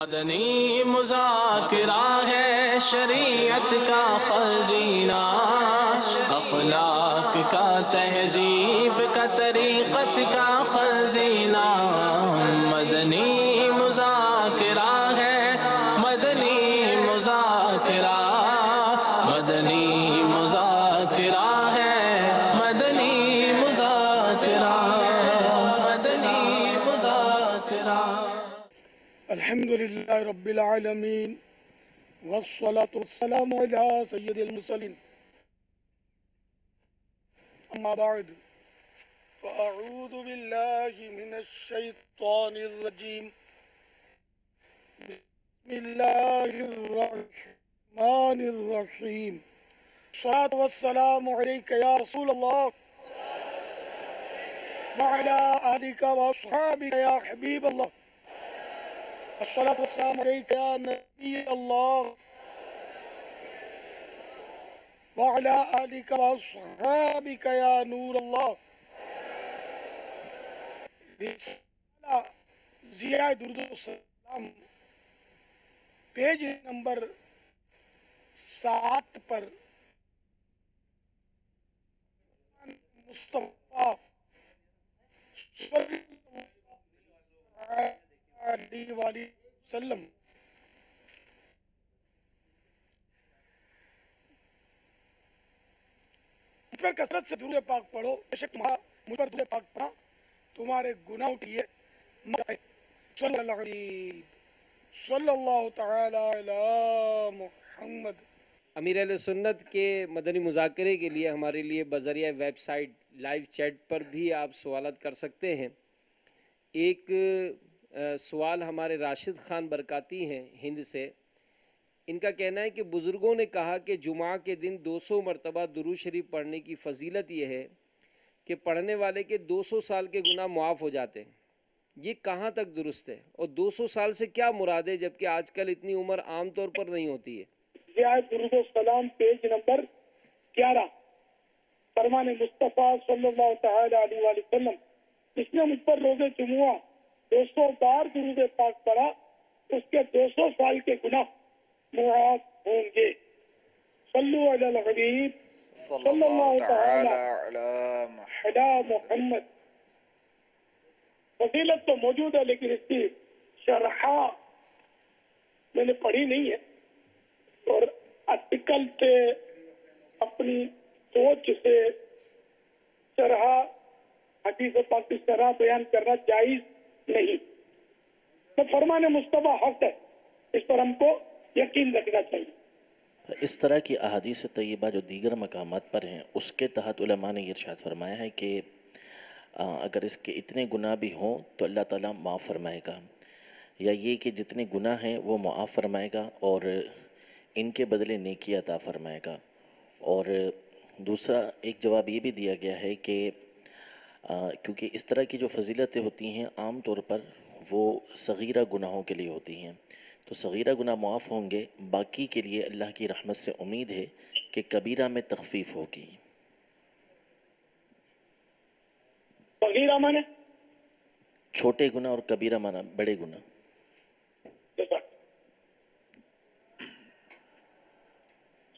مدنی مذاکرہ ہے شریعت کا خزینہ، اخلاق کا تہذیب کا طریقت کا خزینہ۔ مدنی مذاکرہ ہے، مدنی مذاکرہ، مدنی مذاکرہ ہے، مدنی مذاکرہ، مدنی مذاکرہ۔ الحمدللہ رب العالمین والصلاة والسلام علی سید المرسلین، اما بعد فاعوذ باللہ من الشیطان الرجیم، بسم اللہ الرحمن الرحیم۔ الصلاة والسلام علیک یا رسول اللہ وعلی آلک واصحابک یا حبیب اللہ۔ الصلاة والسلام علیک یا نبی اللہ وعلی آلک واصحابک یا نور اللہ۔ رسالہ ضیاء درود و سلام پیج نمبر 7 پر مصطفیٰ صلی اللہ علیہ وآلہ وسلم پر کثرت سے درود پاک پڑھو، بے شک مجھ پر درود پاک پڑھا تمہارے گناہ اٹھیے۔ صلی اللہ علیہ صلی اللہ تعالی علی محمد۔ امیر اہل سنت کے مدنی مذاکرے کے لیے ہمارے لیے بذریعہ ویب سائٹ لائیو چیٹ پر بھی آپ سوالات کر سکتے ہیں۔ ایک سوال ہمارے راشد خان برکاتی ہیں ہند سے۔ ان کا کہنا ہے کہ بزرگوں نے کہا کہ جمعہ کے دن 200 مرتبہ درود شریف پڑھنے کی فضیلت یہ ہے کہ پڑھنے والے کے 200 سال کے گناہ معاف ہو جاتے ہیں۔ یہ کہاں تک درست ہے اور 200 سال سے کیا مراد ہے، جبکہ آج کل اتنی عمر عام طور پر نہیں ہوتی ہے؟ درود و سلام پیج نمبر 11، فرمان مصطفیٰ صلی اللہ تعالی علیہ وآلہ وسلم، جس نے مجھ پر روز جمعہ 200 بار درود پاک پڑھا اس کے 200 سال کے گناہ معاف ہوں گے۔ صلو علی الحبیب صلی اللہ تعالی علی محمد۔ فضیلت تو موجود ہے لیکن اس کی شرح میں نے پڑھی نہیں ہے، اور آرٹیکل سے اپنی سوچ سے شرح حدیث پاک کی شرح بیان کرنا جائز نہیں۔ تو فرمان مصطفیٰ حق ہے، اس پر ہم کو یقین رکھنا چاہیے۔ اس طرح کی احادیث طیبہ جو دیگر مقامات پر ہیں، اس کے تحت علماء نے یہ ارشاد فرمایا ہے کہ اگر اس کے اتنے گناہ بھی ہوں تو اللہ تعالیٰ معاف فرمائے گا، یا یہ کہ جتنے گناہ ہیں وہ معاف فرمائے گا اور ان کے بدلے نیکی عطا فرمائے گا۔ اور دوسرا ایک جواب یہ بھی دیا گیا ہے کہ کیونکہ اس طرح کی جو فضیلتیں ہوتی ہیں عام طور پر وہ صغیرہ گناہوں کے لیے ہوتی ہیں، تو صغیرہ گناہ معاف ہوں گے، باقی کے لیے اللہ کی رحمت سے امید ہے کہ کبیرہ میں تخفیف ہوگی۔ صغیرہ مانے چھوٹے گناہ اور کبیرہ مانا بڑے گناہ۔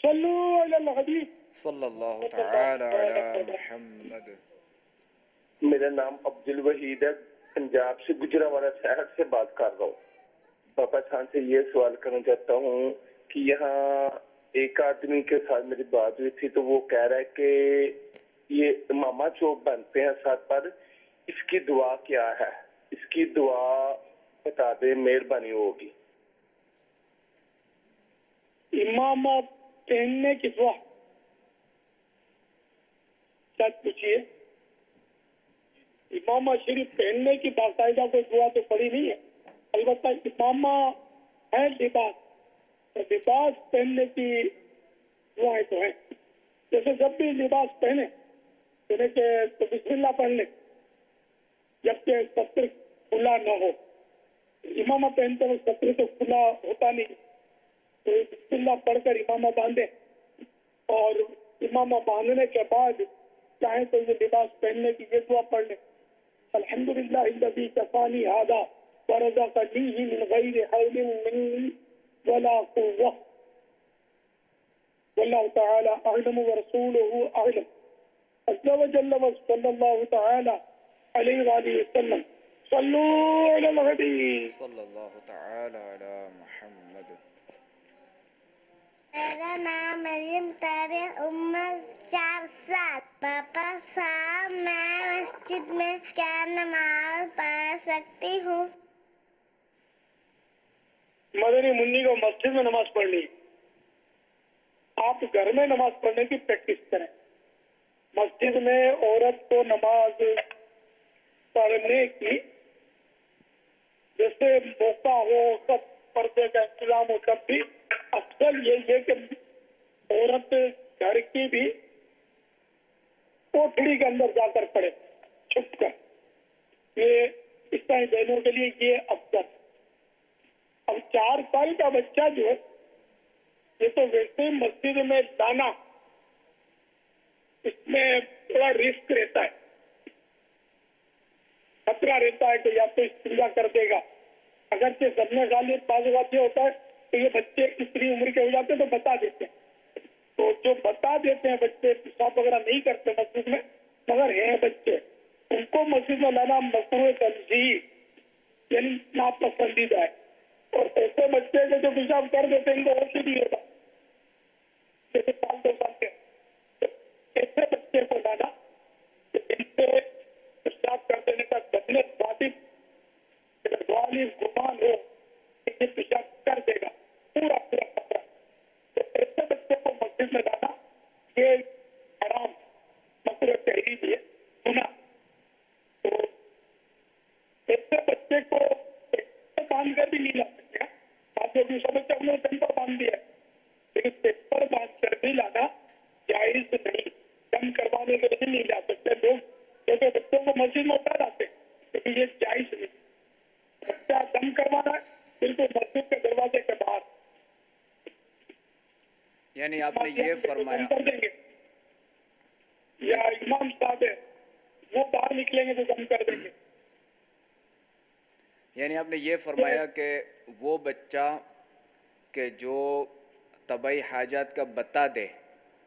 صلو علی الحبیب صلی اللہ تعالی علی محمد۔ میرا نام عبد الوحید ہے، پنجاب سے گجرانوالہ شہر سے بات کر رہا ہوں۔ بابا جان سے یہ سوال کرنا چاہتا ہوں کہ یہاں ایک آدمی کے ساتھ میری بات ہوئی تھی تو وہ کہہ رہا ہے کہ یہ امامہ جو بنتے ہیں ساتھ پر، اس کی دعا کیا ہے؟ اس کی دعا بتا دیں، مہربانی ہوگی۔ امامہ پہننے کی دعا شاید پوچھیے۔ امامہ شریف پہننے کی باقاعدہ کوئی دعا تو پڑی نہیں ہے، البتہ امامہ ہے لباس، تو لباس پہننے کی دعائیں تو ہیں، جیسے جب بھی لباس پہنے تو بسم اللہ پڑھ لیں جبکہ سطر کھلا نہ ہو۔ امامہ پہنتے ہوئے سطر تو کھلا ہوتا نہیں، تو بسم اللہ پڑھ کر امامہ باندھے، اور امامہ باندھنے کے بعد چاہیں تو یہ لباس پہننے کی یہ دعا پڑھ لیں، الحمدللہ الذی کفانی ھذا ورزقنيه من غير حول مني ولا قوة. والله تعالى أعلم ورسوله أعلم. عز وجل وصلى الله تعالى عليه وآله وسلم. صلوا على النبي. صلی اللہ تعالی علی محمد. میرا نام مریم طارق، عمر 4 سال. پاپا صاحب میں مسجد میں کیا نماز پڑھ سکتی ہوں؟ مدنی منی کو مسجد میں نماز پڑھنی، آپ گھر میں نماز پڑھنے کی پریکٹس کریں. مسجد میں عورت کو نماز پڑھنے کی جیسے موقع ہو، سب پردے کا انتظام ہو، تب بھی افضل یہ ہے کہ عورت گھر کی بھی کوٹھڑی کے اندر جا کر پڑھے چھپ کر. یہ اس طرح بہنوں کے لیے یہ افضل. اب 4 سال کا بچہ جو ہے یہ تو ویسے مسجد میں لانا اس میں تھوڑا رسک رہتا ہے، خطرہ رہتا ہے کہ یا تو استنجا کر دے گا. اگرچہ ضمن غالب بعض اوقات یہ ہوتا ہے کہ یہ بچے اتنی عمر کے ہو جاتے ہیں تو بتا دیتے ہیں. تو جو بتا دیتے ہیں بچے پیشاب وغیرہ نہیں کرتے مسجد میں مگر ہیں بچے، ان کو مسجد میں لانا مکروہ تنزیہ یعنی ناپسندیدہ ہے. اور ایسے بچے کے جو پیشاب کر دیتے ہیں ان کو ہوش ہی نہیں ہوتا، جیسے 2 سال کے ایسے بچے کو لانا ان سے پیشاب کر دینے کا ضمانت ثابت غالب گمان ہو کہ یہ پیشاب کر دے گا پورا خطرہ. تو ایسے بچے کو مسجد میں لانا یہ حرام مکروہ تحریم ہے، گناہ. تو ایسے بچے کو باندھ کر بھی نہیں لا سکتے. آپ جو دوسرا بچہ ہم نے ٹیمپر باندھ دیا لیکن ٹیمپر باندھ کر بھی لانا جائز نہیں. دم کروانے کے لیے نہیں لا سکتے لوگ، کیونکہ بچوں کو مسجد میں اتار آتے لیکن یہ جائز نہیں. بچہ دم کروانا ہے بالکل مسجد کے دروازے کے باہر. یعنی آپ نے یہ فرمایا کر دیں گے یا امام صاحب ہے وہ باہر نکلیں گے تو دم کر دیں گے. یعنی آپ نے یہ فرمایا کہ وہ بچہ کہ جو طبعی حاجات کا بتا دے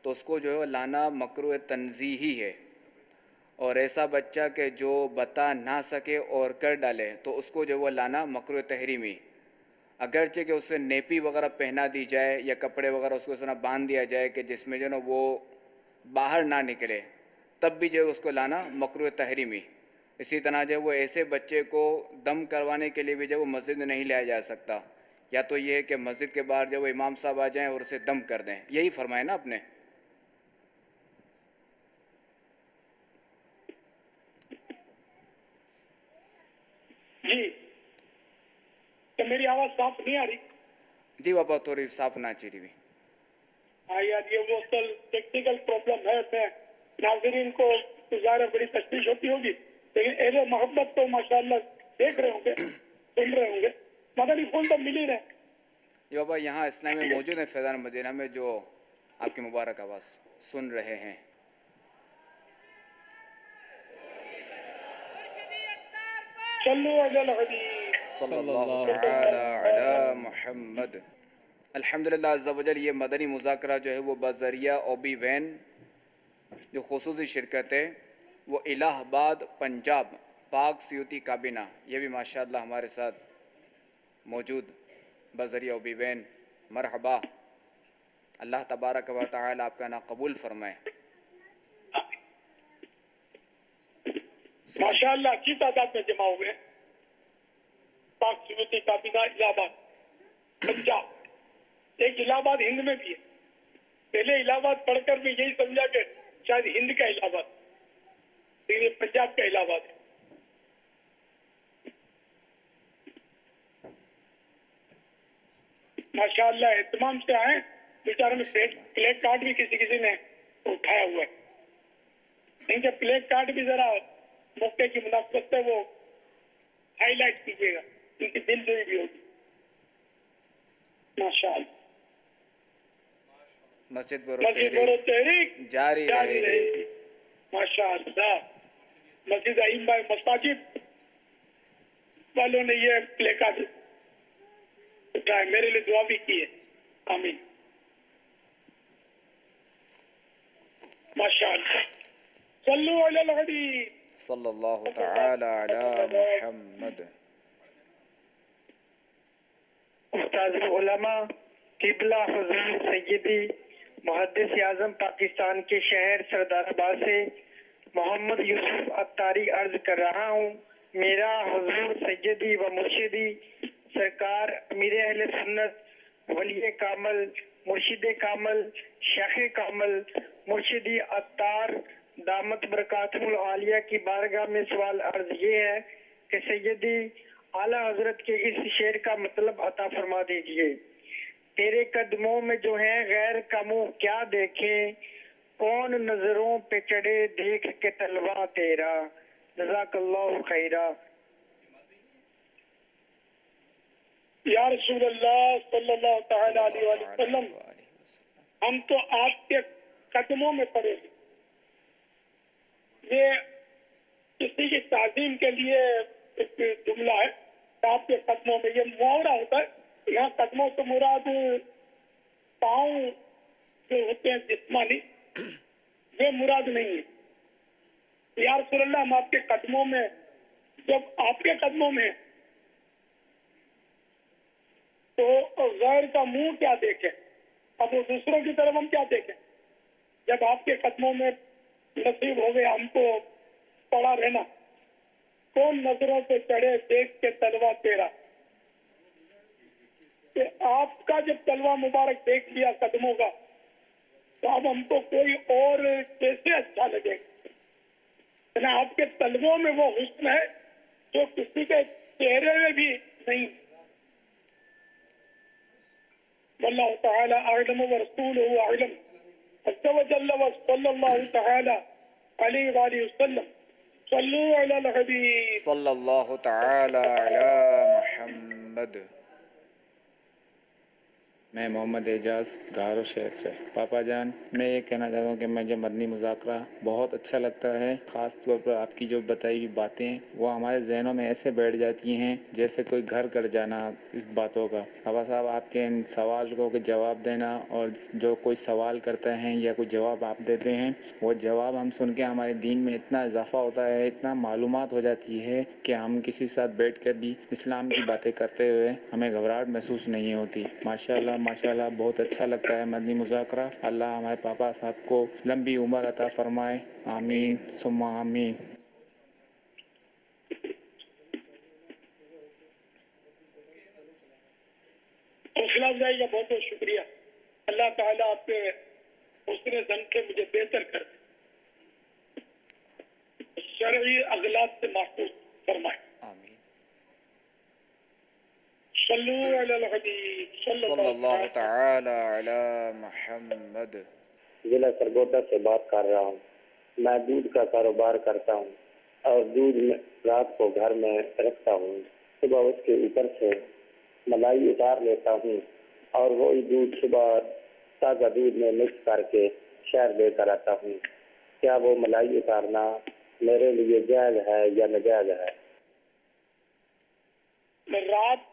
تو اس کو جو ہے لانا مکروہ تنزیہی ہے، اور ایسا بچہ کہ جو بتا نہ سکے اور کر ڈالے تو اس کو جو وہ لانا مکروہ تحریمی. اگرچہ کہ اسے نیپی وغیرہ پہنا دی جائے یا کپڑے وغیرہ اس کو اس طرح باندھ دیا جائے کہ جس میں جو نا وہ باہر نہ نکلے، تب بھی جو ہے اس کو لانا مکروہ تحریمی. اسی طرح جو وہ ایسے بچے کو دم کروانے کے لیے بھی جو وہ مسجد میں نہیں لایا جا سکتا، یا تو یہ ہے کہ مسجد کے باہر جو وہ امام صاحب آ جائیں اور اسے دم کر دیں. یہی فرمایا نا آپ نے؟ جی تو میری آواز صاف نہیں آ رہی؟ جی باپا تھوڑی صاف نہ چیری بھی. ہاں یار یہ وہ اصل ٹیکنیکل پرابلم ہے. میں ناظرین کو ظاہر بڑی تشویش ہوتی ہوگی لیکن اہل محبت تو ماشاءاللہ دیکھ رہے ہوں گے، سن رہے ہوں گے. مدنی پھول تو مل ہی رہے. یہ بابا یہاں اسلام میں موجود ہیں فیضان مدینہ میں جو آپ کی مبارک آواز سن رہے ہیں. صلو علی الحبیب صلی اللہ تعالی علی محمد. الحمدللہ عز و جل یہ مدنی مذاکرہ جو ہے وہ بذریعہ اوبی وین جو خصوصی شرکت ہے وہ الہ آباد پنجاب پاک سیوتی کابینہ، یہ بھی ماشاءاللہ ہمارے ساتھ موجود بذریعہ اوبی وین. مرحبا، اللہ تبارک و تعالی آپ کا نا قبول فرمائے. ماشاءاللہ اچھی تعداد میں جمع ہوئے. پاک سیوتی کابینہ الہ آباد پنجاب. ایک الہ آباد ہند میں بھی ہے. پہلے الہ آباد پڑھ کر میں یہی سمجھا کہ شاید ہند کا الہ آباد، لیکن یہ پنجاب کا الہ آباد ہے. ماشاءاللہ اہتمام سے آئے. بیچاروں میں پلیک کارڈ بھی کسی نے اٹھایا ہوا ہے. ان کے پلیک کارڈ بھی ذرا موقع کی مناسبت سے وہ ہائی لائٹ کیجیے گا، ان کی دل جوئی بھی ہوگی. ماشاءاللہ مسجد مسجد برو تحریک جاری رہے گی. ماشاءاللہ مسجد ائمہ مساجد والوں نے یہ پلے کارڈ اٹھائے، میرے لیے دعا بھی کی ہے. آمین. ماشاء اللہ. صلو علی الحبیب. صلی اللہ تعالی علی محمد. استاذ علماء قبلہ حضور سیدی محدث اعظم پاکستان کے شہر سردار آباد سے محمد یوسف اتاری عرض کر رہا ہوں. میرا حضور سیدی و مرشدی سرکار امیر اہل سنت ولی کامل مرشد کامل شیخ کامل مرشدی اتار دامت برکاتہ العالیہ کی بارگاہ میں سوال عرض یہ ہے کہ سیدی اعلیٰ حضرت کے اس شعر کا مطلب عطا فرما دیجئے. تیرے قدموں میں جو ہیں غیر کا منہ کیا دیکھیں، کون نظروں پہ چڑھے دیکھ کے تلوا تیرا. جزاک اللہ خیرہ. یا رسول اللہ صلی اللہ تعالی علیہ وآلہ وسلم، ہم تو آپ کے قدموں میں پڑے ہیں. یہ کسی کی تعظیم کے لیے ایک جملہ ہے، آپ کے قدموں میں. یہ محاورہ ہوتا ہے. یہاں قدموں سے مراد پاؤں جو ہوتے ہیں جسمانی، وہ مراد نہیں ہے. یا رسول اللہ، ہم آپ کے قدموں میں، جب آپ کے قدموں میں تو غیر کا منہ کیا دیکھیں، اب وہ دوسروں کی طرف ہم کیا دیکھیں. جب آپ کے قدموں میں نصیب ہو گیا ہم کو پڑا رہنا، کون نظروں سے چڑھے دیکھ کے تلوا تیرا. کہ آپ کا جب تلوا مبارک دیکھ لیا قدموں کا، تو اب ہم کو کوئی اور کیسے اچھا لگے گا. آپ کے تلووں میں وہ حسن ہے جو کسی کے چہرے میں بھی نہیں. واللہ تعالی اعلم ورسولہ اعلم. عز وجل وصلی اللہ تعالی علیہ وآلہ وسلم. صلو علی الحبیب. صلی اللہ تعالی علی محمد. میں محمد اعجاز گارو شہر سے. پاپا جان، میں یہ کہنا چاہتا ہوں کہ مجھے مدنی مذاکرہ بہت اچھا لگتا ہے. خاص طور پر آپ کی جو بتائی ہوئی باتیں وہ ہمارے ذہنوں میں ایسے بیٹھ جاتی ہیں جیسے کوئی گھر کر جانا اس باتوں کا. پاپا صاحب، آپ کے ان سوال کو جواب دینا اور جو کوئی سوال کرتا ہے یا کوئی جواب آپ دیتے ہیں، وہ جواب ہم سن کے ہمارے دین میں اتنا اضافہ ہوتا ہے، اتنا معلومات ہو جاتی ہے کہ ہم کسی ساتھ بیٹھ کر بھی اسلام کی باتیں کرتے ہوئے ہمیں گھبراہٹ محسوس نہیں ہوتی. ماشاءاللہ بہت اچھا لگتا ہے مدنی مذاکرہ. اللہ ہمارے پاپا صاحب کو لمبی عمر عطا فرمائے. آمین ثم آمین. حوصلہ افزائی کا بہت بہت شکریہ. اللہ تعالیٰ آپ کے حسن زن سے مجھے بہتر کر دے، شرعی اغلاط سے محفوظ فرمائے. آمین. صلو علی الحبیب. صلی اللہ تعالی علی محمد. ضلع سرگودا سے بات کر رہا ہوں. میں دودھ کا کاروبار کرتا ہوں اور دودھ میں رات کو گھر میں رکھتا ہوں. صبح اس کے اوپر سے ملائی اتار لیتا ہوں اور وہی دودھ صبح تازہ دودھ میں مکس کر کے شہر دے کر آتا ہوں. کیا وہ ملائی اتارنا میرے لیے جائز ہے یا ناجائز ہے؟ رات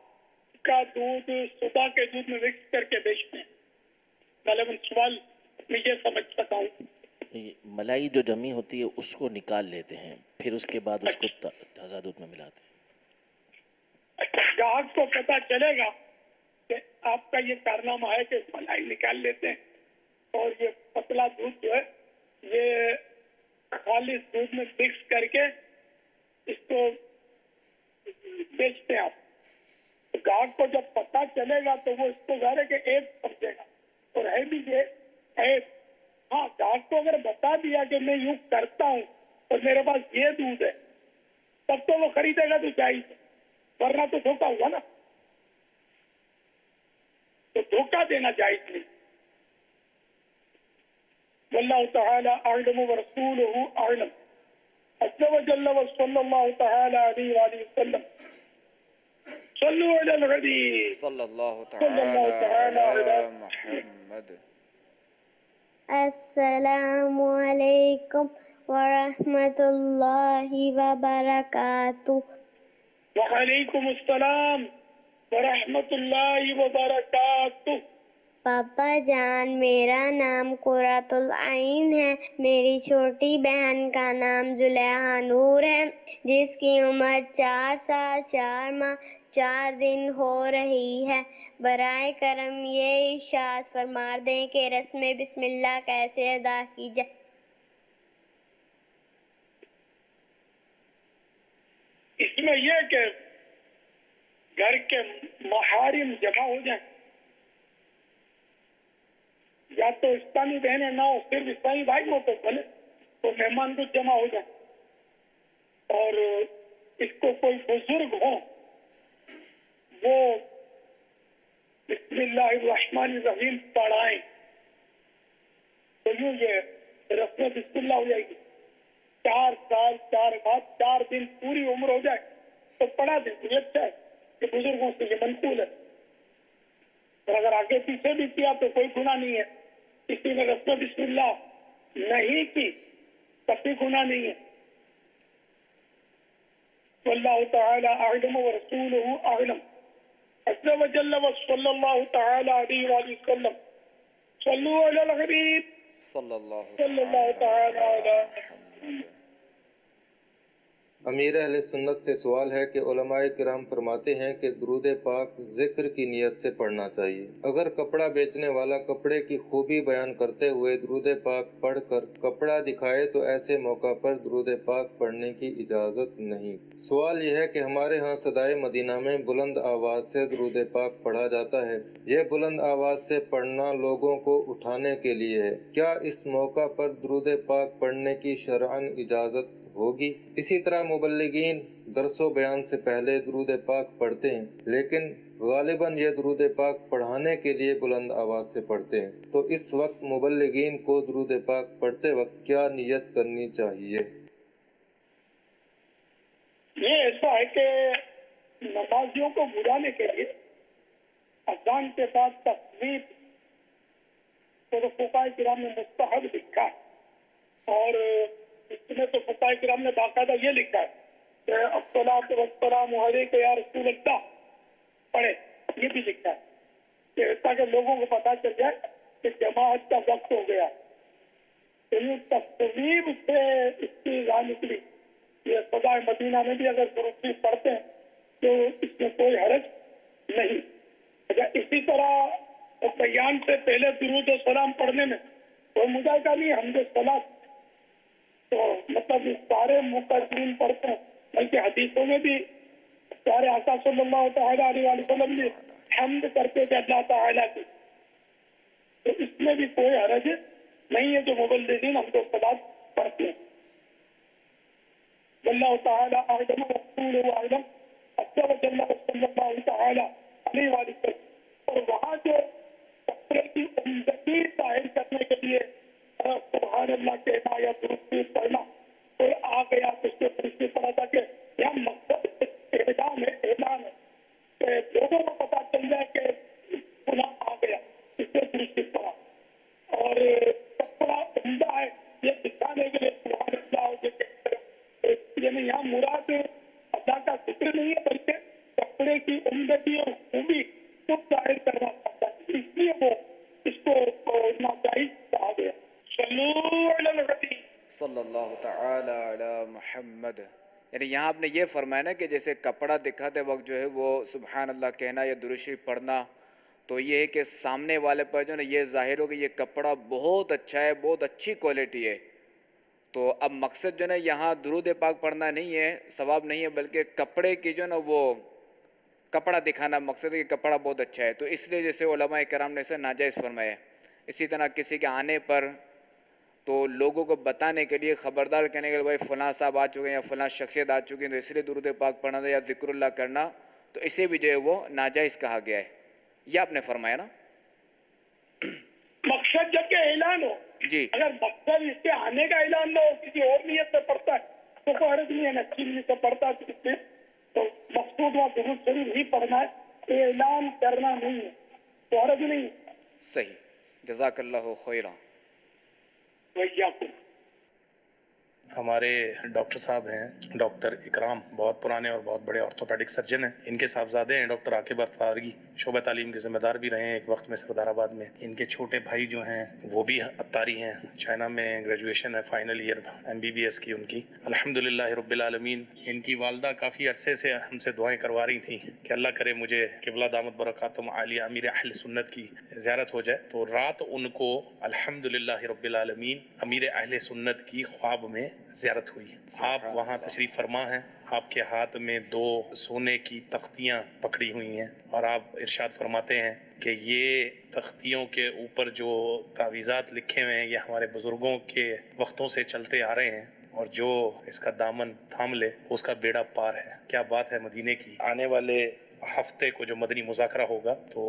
کا دودھ صبح کے دودھ میں مکس کر کے بیچتے ہیں. غالباً سوال میں یہ سمجھ سکتا ہوں. ملائی جو جمی ہوتی ہے اس کو نکال لیتے ہیں، پھر اس کے بعد اس کو تازہ دودھ میں ملاتے ہیں. گاہک کو پتا چلے گا کہ آپ کا یہ کارنامہ ہے کہ ملائی نکال لیتے ہیں اور یہ پتلا دودھ جو ہے یہ خالص دودھ میں مکس کر کے اس کو بیچتے ہیں آپ. گاہک کو جب پتا چلے گا تو وہ اس کو ظاہر ہے کہ ایپ سمجھے گا اور ہے بھی یہ ایپ. ہاں، گاہک کو اگر بتا دیا کہ میں یوں کرتا ہوں اور میرے پاس یہ دودھ ہے تب تو وہ خریدے گا تو جائز، ورنہ تو دھوکا ہوا نا. تو دھوکا دینا جائز نہیں. واللہ تعالی اعلم ورسولہ اعلم. عز وجل وصلی اللہ تعالی علیہ وآلہ وسلم. صلو علی الحبیب. صلی اللہ تعالی علی محمد. السلام علیکم ورحمۃ اللہ وبرکاتہ. وعلیکم السلام ورحمۃ اللہ وبرکاتہ۔ پاپا جان میرا نام قرۃ العین ہے، میری چھوٹی بہن کا نام زلیخا نور ہے جس کی عمر 4 سال 4 ماہ 4 دن ہو رہی ہے۔ برائے کرم یہ ارشاد فرما دیں کہ رسم بسم اللہ کیسے ادا کی جائے؟ اس میں یہ کہ گھر کے محارم جمع ہو جائیں، یا تو اسلامی بہنیں نہ ہو، صرف اسلامی بھائی ہو تو بھلے، تو مہمان کو جمع ہو جائیں، اور اس کو کوئی بزرگ ہو وہ بسم اللہ الرحمن الرحیم پڑھائیں، تو یوں یہ رسم بسم اللہ ہو جائے گی۔ 4 سال 4 ماہ 4 دن پوری عمر ہو جائے تو پڑھا دیں، یہ اچھا ہے کہ بزرگوں سے یہ منقول ہے، اور اگر آگے پیچھے بھی کیا تو کوئی گناہ نہیں ہے۔ کسی نے رسم بسم اللہ نہیں کی تب بھی گناہ نہیں ہے۔ واللہ تعالی اعلم ورسولہ اعلم عز وجل وصلی اللہ تعالی علیہ وآلہ وسلم صلو علی الحبیب صلی اللہ تعالی علی محمد۔ امیر اہل سنت سے سوال ہے کہ علماء کرام فرماتے ہیں کہ درود پاک ذکر کی نیت سے پڑھنا چاہیے، اگر کپڑا بیچنے والا کپڑے کی خوبی بیان کرتے ہوئے درود پاک پڑھ کر کپڑا دکھائے تو ایسے موقع پر درود پاک پڑھنے کی اجازت نہیں۔ سوال یہ ہے کہ ہمارے ہاں صدائے مدینہ میں بلند آواز سے درود پاک پڑھا جاتا ہے، یہ بلند آواز سے پڑھنا لوگوں کو اٹھانے کے لیے ہے، کیا اس موقع پر درود پاک پڑھنے کی شرعاً اجازت ہوگی؟ اسی طرح مبلغین درس و بیان سے پہلے درود پاک پڑھتے ہیں، لیکن غالباً یہ درود پاک پڑھانے کے لیے بلند آواز سے پڑھتے ہیں، تو اس وقت مبلغین کو درود پاک پڑھتے وقت کیا نیت کرنی چاہیے؟ یہ ایسا ہے کہ نمازیوں کو بلانے کے لیے اذان کے بعد تصویر تو فقہاء کرام نے مستحب لکھا ہے، اور اس میں تو فقہاء کرام نے باقاعدہ یہ لکھا ہے کہ الصلاۃ والسلام علیک یا رسول اللہ پڑھے، یہ بھی لکھا ہے کہ تاکہ لوگوں کو پتا چل جائے کہ جماعت کا وقت ہو گیا۔ تصویر سے اس کی راہ نکلی، یہ صدائے مدینہ میں بھی اگر درود پڑھتے ہیں تو اس میں کوئی حرج نہیں۔ اگر اسی طرح بیان سے پہلے درود و سلام پڑھنے میں کوئی مذائقہ نہیں، حمد و ثنا تو مطلب سارے مقدمین پڑھتے ہیں، بلکہ حدیثوں میں بھی سارے آقا صلی اللہ تعالیٰ علیہ وسلم نے حمد کرتے تھے اللہ تعالیٰ کی، تو اس میں بھی کوئی حرج نہیں ہے جو مبلغین حمد و ثنا پڑھتے ہیں۔ واللہ تعالیٰ اعلم ورسولہ اعلم عز وجل صلی اللہ تعالیٰ علیہ وآلہ وسلم۔ اور وہاں جو کپڑے کی عمدگی ظاہر کرنے کے لیے سبحان اللہ کہنا یا درود پڑھنا، کوئی آ گیا تو اس کو درود پڑھا تھا کہ یہاں مقصد اعلان ہے، اعلان ہے کہ لوگوں کو پتا چل جائے کہ گناہ آ گیا، اس سے درود پڑھا، اور کپڑا عمدہ ہے یہ دکھانے کے لیے سبحان اللہ، یعنی یہاں مراد اللہ کا ذکر نہیں ہے بلکہ کپڑے کی عمدگی اور خوبی کو ظاہر کرنا چاہتا ہے، اس لیے وہ اس کو ناجائز کہا گیا۔ صلی اللہ تعالی علی محمد۔ یعنی یہاں آپ نے یہ فرمایا نا کہ جیسے کپڑا دکھاتے وقت جو ہے وہ سبحان اللہ کہنا یا درود شریف پڑھنا، تو یہ ہے کہ سامنے والے پر جو ہے نا یہ ظاہر ہو کہ یہ کپڑا بہت اچھا ہے، بہت اچھی کوالٹی ہے، تو اب مقصد جو ہے نا یہاں درود پاک پڑھنا نہیں ہے، ثواب نہیں ہے، بلکہ کپڑے کی جو ہے نا وہ کپڑا دکھانا مقصد ہے کہ کپڑا بہت اچھا ہے، تو اس لیے جیسے علماء کرام نے اسے ناجائز فرمایا ہے۔ اسی طرح کسی کے آنے پر تو لوگوں کو بتانے کے لیے خبردار کہنے کے لیے بھائی فلاں صاحب آ چکے ہیں یا فلاں شخصیت آ چکی ہیں، تو اس لیے درود پاک پڑھنا یا ذکر اللہ کرنا، تو اسے بھی جو ہے وہ ناجائز کہا گیا ہے، یہ آپ نے فرمایا نا۔ مقصد جب کہ اعلان ہو، جی اگر مقصد اس کے آنے کا اعلان نہ ہو، کسی اور نیت سے پڑھتا ہے تو کوئی حرج نہیں ہے، اچھی نیت سے پڑھتا ہے تو مقصود وہاں درود شریف ہی پڑھنا ہے، اعلان کرنا نہیں ہے، تو حرج نہیں ہے۔ صحیح، جزاک اللہ خیرا۔ ہمارے ڈاکٹر صاحب ہیں ڈاکٹر اکرام، بہت پرانے اور بہت بڑے آرتھوپیڈک سرجن ہیں. ان کے صاحبزادے ہیں ڈاکٹر عاقب اتاری، شعبہ تعلیم کے ذمہ دار بھی رہے ہیں ایک وقت میں سردار آباد میں. ان کے چھوٹے بھائی جو ہیں وہ بھی اتاری ہیں، چائنا میں گریجویشن ہے، فائنل ایئر MBBS کی ان کی. الحمدللہ رب العالمین. ان کی والدہ کافی عرصے سے ہم سے دعائیں کروا رہی تھیں کہ اللہ کرے مجھے قبلہ دامت برکاتہم عالیہ امیر اہل سنت کی زیارت ہو جائے. تو رات ان کو الحمدللہ رب العالمین امیر اہل سنت کی خواب میں زیارت ہوئی. آپ وہاں تشریف فرما ہیں، آپ کے ہاتھ میں 2 سونے کی تختیاں پکڑی ہوئی ہیں اور آپ ارشاد فرماتے ہیں کہ یہ تختیوں کے اوپر جو تعویذات لکھے ہوئے ہیں یہ ہمارے بزرگوں کے وقتوں سے چلتے آ رہے ہیں، اور جو اس کا دامن تھام لے اس کا بیڑا پار ہے. کیا بات ہے مدینے کی. آنے والے ہفتے کو جو مدنی مذاکرہ ہوگا تو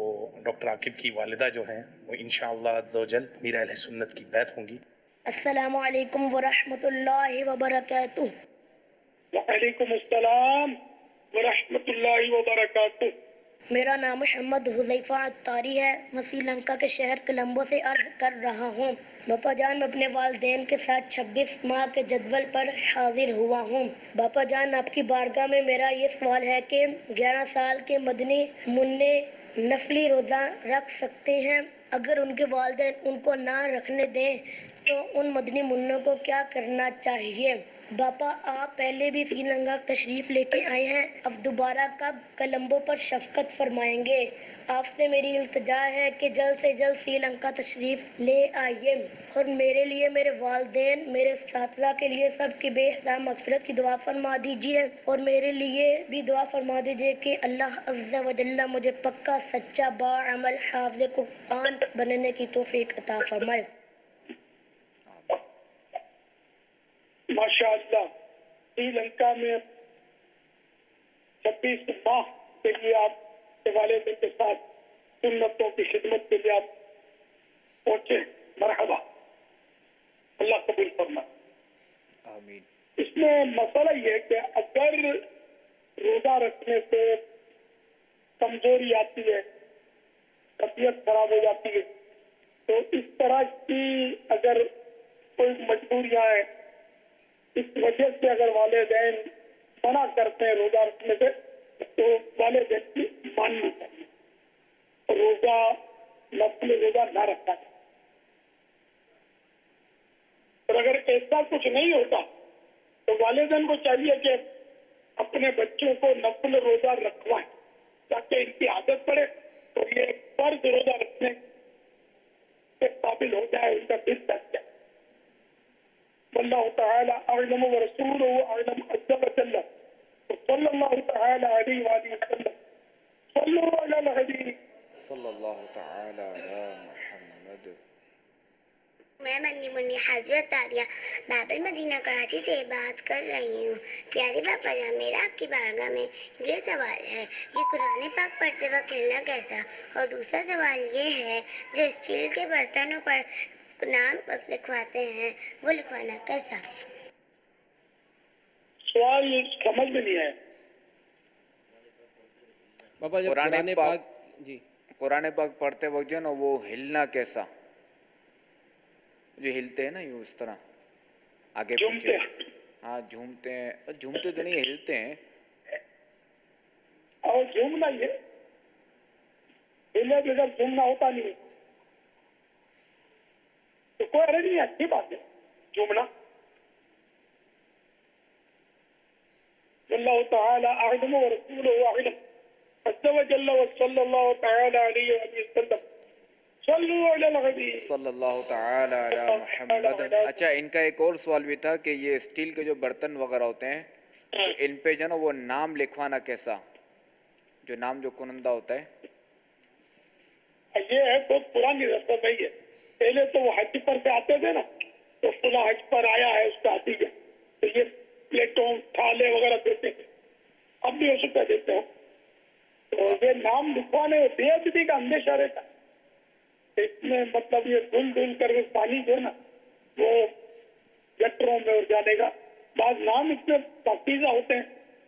ڈاکٹر عاقب کی والدہ جو ہیں وہ انشاءاللہ عز و جل امیر اہل سنت کی بیعت ہوں گی. السلام علیکم ورحمۃ اللہ وبرکاتہ. وعلیکم السلام ورحمۃ اللہ وبرکاتہ. میرا نام محمد حذیفہ اتاری ہے. میں سری لنکا کے شہر کولمبو سے عرض کر رہا ہوں. باپا جان، میں اپنے والدین کے ساتھ 26 ماہ کے جدول پر حاضر ہوا ہوں. باپا جان، آپ کی بارگاہ میں میرا یہ سوال ہے کہ 11 سال کے مدنی منع نفلی روزہ رکھ سکتے ہیں؟ اگر ان کے والدین ان کو نہ رکھنے دیں تو ان مدنی منوں کو کیا کرنا چاہیے؟ باپا، آپ پہلے بھی سری لنکا تشریف لے کے آئے ہیں، اب دوبارہ کب کولمبو پر شفقت فرمائیں گے؟ آپ سے میری التجا ہے کہ جلد سے جلد سری لنکا تشریف لے آئیے اور میرے لیے، میرے والدین، میرے اساتذہ کے لیے سب کی بے حساب مغفرت کی دعا فرما دیجیے، اور میرے لیے بھی دعا فرما دیجیے کہ اللہ عز و جل مجھے پکا سچا باعمل حافظ قرآن بننے کی توفیق عطا فرمائے. ماشاء اللہ. سری لنکا میں 26 ماہ کے لیے آپ کے والدین کے ساتھ سنتوں کی خدمت کے لیے آپ پہنچے. مرحبا، اللہ قبول فرمائے. آمین. اس میں مسئلہ یہ ہے کہ اگر روزہ رکھنے سے کمزوری آتی ہے، طبیعت خراب ہو جاتی ہے، تو اس طرح کی اگر کوئی مجبوریاں ہیں، اس وجہ سے اگر والدین منع کرتے ہیں روزہ رکھنے سے تو والدین کی ماننی چاہیے، روزہ نفل روزہ نہ رکھنا چاہیے. اور اگر ایسا کچھ نہیں ہوتا تو والدین کو چاہیے کہ اپنے بچوں کو نفل روزہ رکھوائیں تاکہ ان کی عادت پڑے اور یہ فرض روزہ رکھنے کے قابل ہو جائے، ان کا دل بچ جائے. واللہ تعالی اعلم ورسولہ اعلم عز وجل. صلی اللہ تعالی علیہ وآلہ وسلم. صلوا علی الحبیب صلی اللہ تعالی علی محمد. میں منی منی حضرت عالیہ باب المدینہ کراچی سے بات کر رہی ہوں. پیارے باپا جان، میرا آپ کی بارگاہ میں یہ سوال ہے کہ قرآن پاک پڑھتے وقت کھیلنا کیسا؟ اور دوسرا سوال یہ ہے جو اسٹیل کے برتنوں پر نام لکھواتے ہیں وہ لکھوانا کیسا؟ سوال سمجھ میں نہیں آیا. بابا جب قرآن پاک جی قرآن پاک پڑھتے وقت جو ہے نا وہ ہلنا کیسا؟ جو ہلتے ہیں نا یوں اس طرح آگے پیچھے. ہاں جھومتے ہیں، جھومتے تو نہیں، ہلتے ہیں. اور جھومنا یہ ہلے بغیر جھومنا ہوتا نہیں تو کوئی ارے نہیں، اچھی بات ہے جھومنا. واللہ تعالی اعلم ورسولہ اعلم عز وجل وصلی اللہ تعالی علیہ وآلہ وسلم. صلوا علی الحبیب صلی اللہ تعالی علی محمد. اچھا، ان کا ایک اور سوال بھی تھا کہ یہ اسٹیل کے جو برتن وغیرہ ہوتے ہیں تو ان پہ جو ہے نا وہ نام لکھوانا کیسا؟ جو نام جو کنندہ ہوتا ہے. یہ ہے بہت پرانی رسم نہیں ہے. پہلے تو وہ حج پر سے آتے تھے نا تو فلاں حج پر آیا ہے اس کا حتیجہ، تو یہ پلیٹوں تھالے وغیرہ دیتے تھے. اب بھی ہو سکتا دیتے ہو. تو یہ نام لکھوانے بے ادبی کا اندیشہ رہتا ہے. اس میں مطلب یہ دھل دھل کر کے پانی جو ہے نا وہ گٹروں میں اڑ جانے کا. بعض نام اتنے پاکیزہ ہوتے ہیں.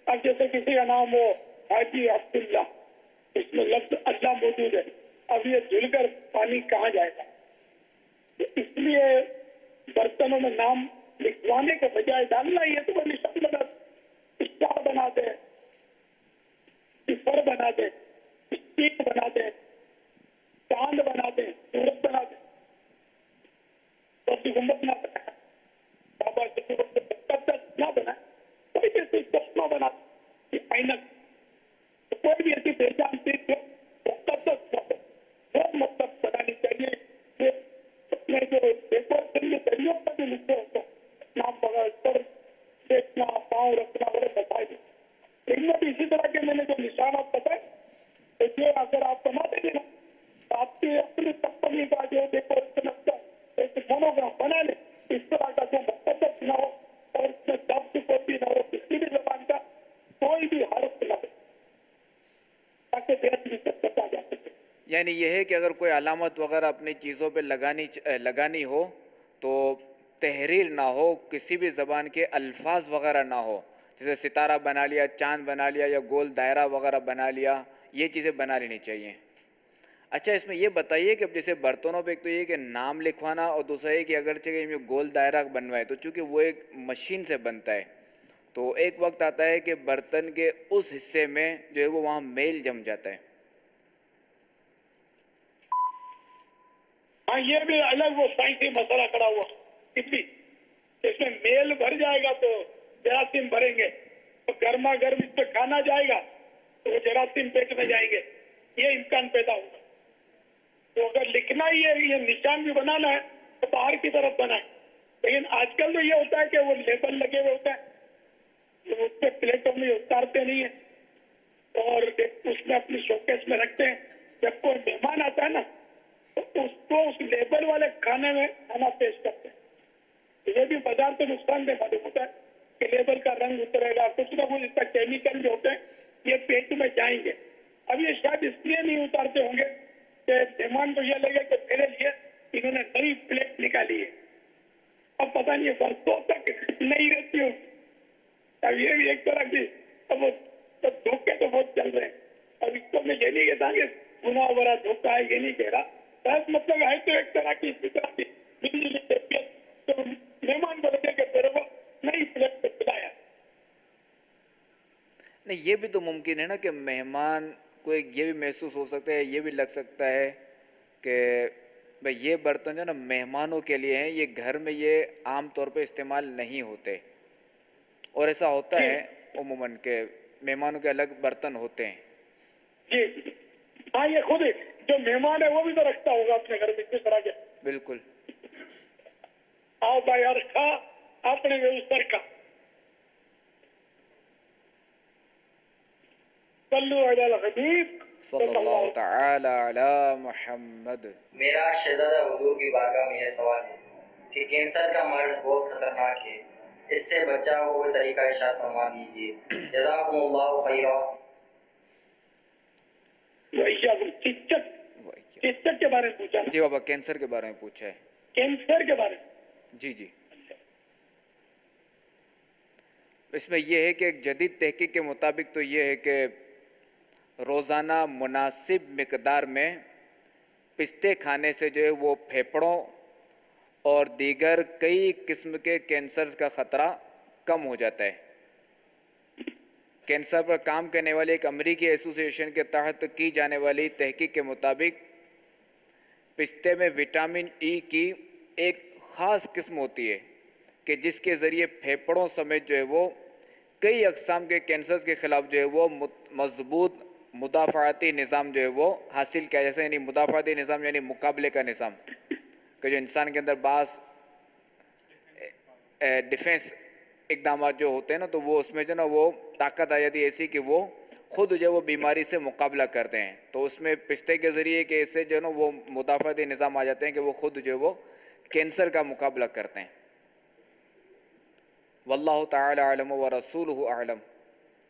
اب جیسے کسی کا نام ہو حاجی عبداللہ، اس میں لفظ اللہ موجود ہے، اب یہ دھل کر پانی کہاں جائے گا؟ اس لیے برتنوں میں نام لکھوا लिखवाने के बजाय डालना ही है तो वो निशान बना, स्टार बना दे, सिफर बना दे, स्टिक बना दे, चांद बना दे, सूरज बना दे, तो गुम्बद ना बना, बाबा ना बना, कोई भी ऐसी चश्मा बना दे, ऐनक, कोई भी ऐसी पहचान चीज वो मतलब बनानी चाहिए। अपने जो पेपर के दरियों पर भी लिखे होते नाम वगैरह सर देखना, पाँव रखना वगैरह बताए दे। इनमें भी इसी तरह के मैंने जो निशान आप बताए, तो ये अगर आप बना देंगे ना तो आपके अपनी कंपनी का जो डेकोरेशन एक मोनोग्राफ बना ले, इस तरह का जो मतलब ना हो और उसमें शब्द कॉपी ना हो, किसी भी जबान का कोई भी हर्फ ना हो, ताकि देश में बचा जा सके। यानी यह है कि अगर कोई अलामत वगैरह अपनी चीज़ों पे लगानी हो तो तहरीर ना हो, किसी भी ज़बान के अल्फाज वगैरह ना हो, जैसे सितारा बना लिया, चांद बना लिया या गोल दायरा वगैरह बना लिया, ये चीज़ें बना लेनी चाहिए। अच्छा, इसमें ये बताइए कि अब जैसे बर्तनों पे एक तो ये कि नाम लिखवाना और दूसरा ये कि अगर चाहिए गोल दायरा बनवाए तो चूँकि वो एक मशीन से बनता है तो एक वक्त आता है कि बर्तन के उस हिस्से में जो है वो वहाँ मेल जम जाता है। हाँ, ये भी अलग वो साइंसी मसला खड़ा हुआ, इसमें मेल भर जाएगा तो जरासीम भरेंगे, तो गर्मा गर्म इस पे खाना जाएगा तो वो जरासीम पेट में जाएंगे, ये इम्कान पैदा होगा। तो अगर लिखना ही है, ये निशान भी बनाना है तो बाहर की तरफ बनाए। लेकिन आजकल तो ये होता है कि वो लेबल लगे हुए होता है, तो उस पे प्लेटों में उतारते नहीं है और उसमें अपनी शोकेस में रखते हैं। जब कोई मेहमान आता है ना तो उसको उस लेबल वाले खाने में खाना पेश करते हैं। ये भी बाजार से नुकसान दे मालूम होता है कि लेबल का रंग उतरेगा, कुछ ना कुछ इसका केमिकल जो होते हैं ये पेट में जाएंगे। अब ये शायद इसलिए नहीं उतारते होंगे कि मेहमान को ये लगे कि मेरे लिए इन्होंने नई प्लेट निकाली है, अब पता नहीं बरसों तक नहीं रहती हो। अब ये भी एक तरह की अब धोखे तो बहुत चल रहे हैं। अब इसको मैं ये नहीं कहता कि गुनाह भरा धोखा है, ये नहीं कह रहा, बस मतलब है तो एक तरह की इसी तरह की तो मेहमान को लगे कि तेरे को नई प्लेट पे खिलाया। नहीं, ये भी तो मुमकिन है ना कि मेहमान को एक ये भी महसूस हो सकता है, ये भी लग सकता है कि भाई ये बर्तन जो ना मेहमानों के लिए हैं, ये घर में ये आम तौर पे इस्तेमाल नहीं होते। और ऐसा होता है उम्मन के मेहमानों के अलग बर्तन होते हैं। जी हाँ, ये खुद ही जो मेहमान है वो भी तो रखता होगा अपने घर में किस तरह के। बिल्कुल। आओ भाई यार, खा अपने व्यवस्था का। सल्लल्लाहु तआला अला मुहम्मद। मेरा शहजादा हुजूर की बारगाह में यह सवाल है कि कैंसर का मर्ज बहुत खतरनाक है, इससे बचाव को तरीका इरशाद फरमा दीजिए। जज़ाकुमुल्लाहु खैरा। कैंसर के बारे में पूछा जी बाबा, कैंसर के बारे में पूछा है। कैंसर के बारे में जी जी, इसमें यह है कि एक जदीद तहकीक के मुताबिक तो ये है कि रोज़ाना मुनासिब मिकदार में पिस्ते खाने से जो है वो फेफड़ों और दीगर कई किस्म के कैंसर का ख़तरा कम हो जाता है। कैंसर पर काम करने वाली एक अमेरिकी एसोसिएशन के तहत की जाने वाली तहकीक के मुताबिक पिस्ते में विटामिन ई की एक ख़ास किस्म होती है कि जिसके ज़रिए फेफड़ों समेत जो है वो कई अक़साम के कैंसर के ख़िलाफ़ जो है वो मज़बूत मुदाफ़ाती निज़ाम जो है वो हासिल किया। जैसे यानी मुदाफ़ाती निज़ाम यानी मुकाबले का निज़ाम कि जो इंसान के अंदर बास डिफेंस इकदाम जो होते हैं ना, तो वो उसमें जो ना वो ताकत आ जाती है ऐसी कि वो खुद जो वो बीमारी से मुकाबला करते हैं। तो उसमें पिस्ते के ज़रिए कि इससे जो ना वो मुदाफ़ाती निज़ाम आ जाते हैं कि वो खुद जो वो कैंसर का मुकाबला करते हैं। वल्लाहु तआला अअलम व रसूलुहु अअलम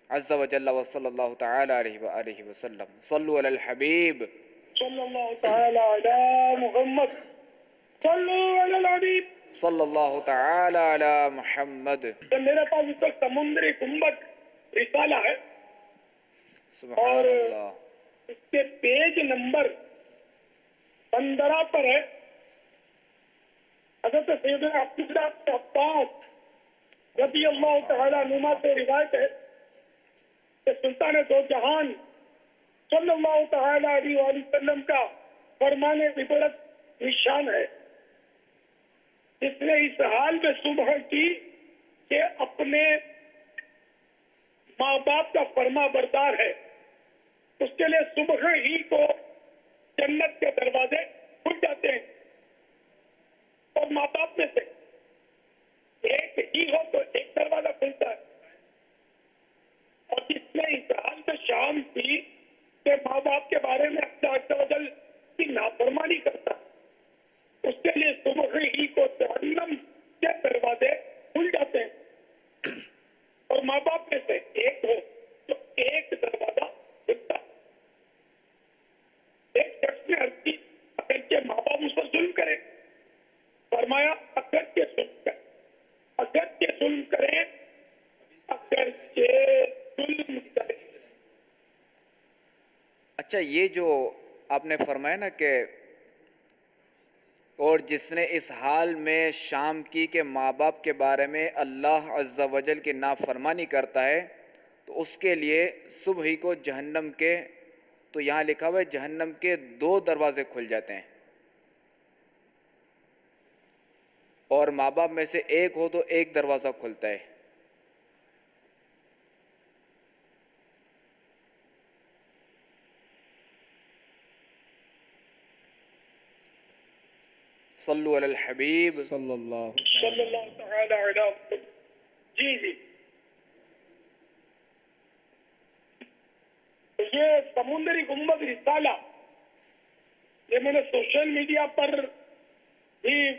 अज़्ज़ा व जल्ला व सल्लल्लाहु तआला अलैहि व आलिहि व सल्लम। सल्लु अलल हबीब सल्लल्लाहु तआला अला मुहम्मद सल्लु अलल हबीब सल्लल्लाहु तआला अला मुहम्मद। तो मेरे पास इस वक्त समुद्री गुंबद रिसाला है और इसके पेज नंबर 15 पर है हज़रत सैयदना अब्दुल्लाह इब्न अब्बास रज़ी अल्लाह तआला नुमा से रिवायत है कि सुल्तान दो जहान सल्लल्लाहु तआला अलैहि वसल्लम का फरमाने विबरत निशान है, जिसने इस हाल में सुबह की कि अपने माँ बाप का फरमा बरदार है, उसके लिए सुबह ही को जन्नत के दरवाजे खुल जाते हैं। और माँ बाप में से एक ही हो तो एक दरवाजा खुलता है, और जिसने इस हाल में शाम की के माँ बाप के बारे में अल्लाह की नाफरमानी करता, उसके लिए सुबह ही को जहन्नम के दरवाजे खुल जाते हैं। और माँ बाप में से एक हो तो एक दरवाजा खुलता। एक शख्स ने अर्ज की, अगर के माँ बाप उस पर जुल्म करें, फरमाया अगर के जुल्म करें, अगर के जुल्म करें, अगर के जुल्म करें। अच्छा, ये जो आपने फरमाया ना कि और जिसने इस हाल में शाम की के माँ बाप के बारे में अल्लाह अज़्ज़ा वजल की नाफरमानी करता है तो उसके लिए सुबह ही को जहन्नम के, तो यहाँ लिखा हुआ है जहन्नम के 2 दरवाजे खुल जाते हैं, और माँ बाप में से एक हो तो एक दरवाज़ा खुलता है। सल्लु अलल हबीब सल्लल्लाहु तआला अलैहि वसल्लम। जी जी, ये समुंदरी गुम्बद रिसाला, ये मैंने सोशल मीडिया पर भी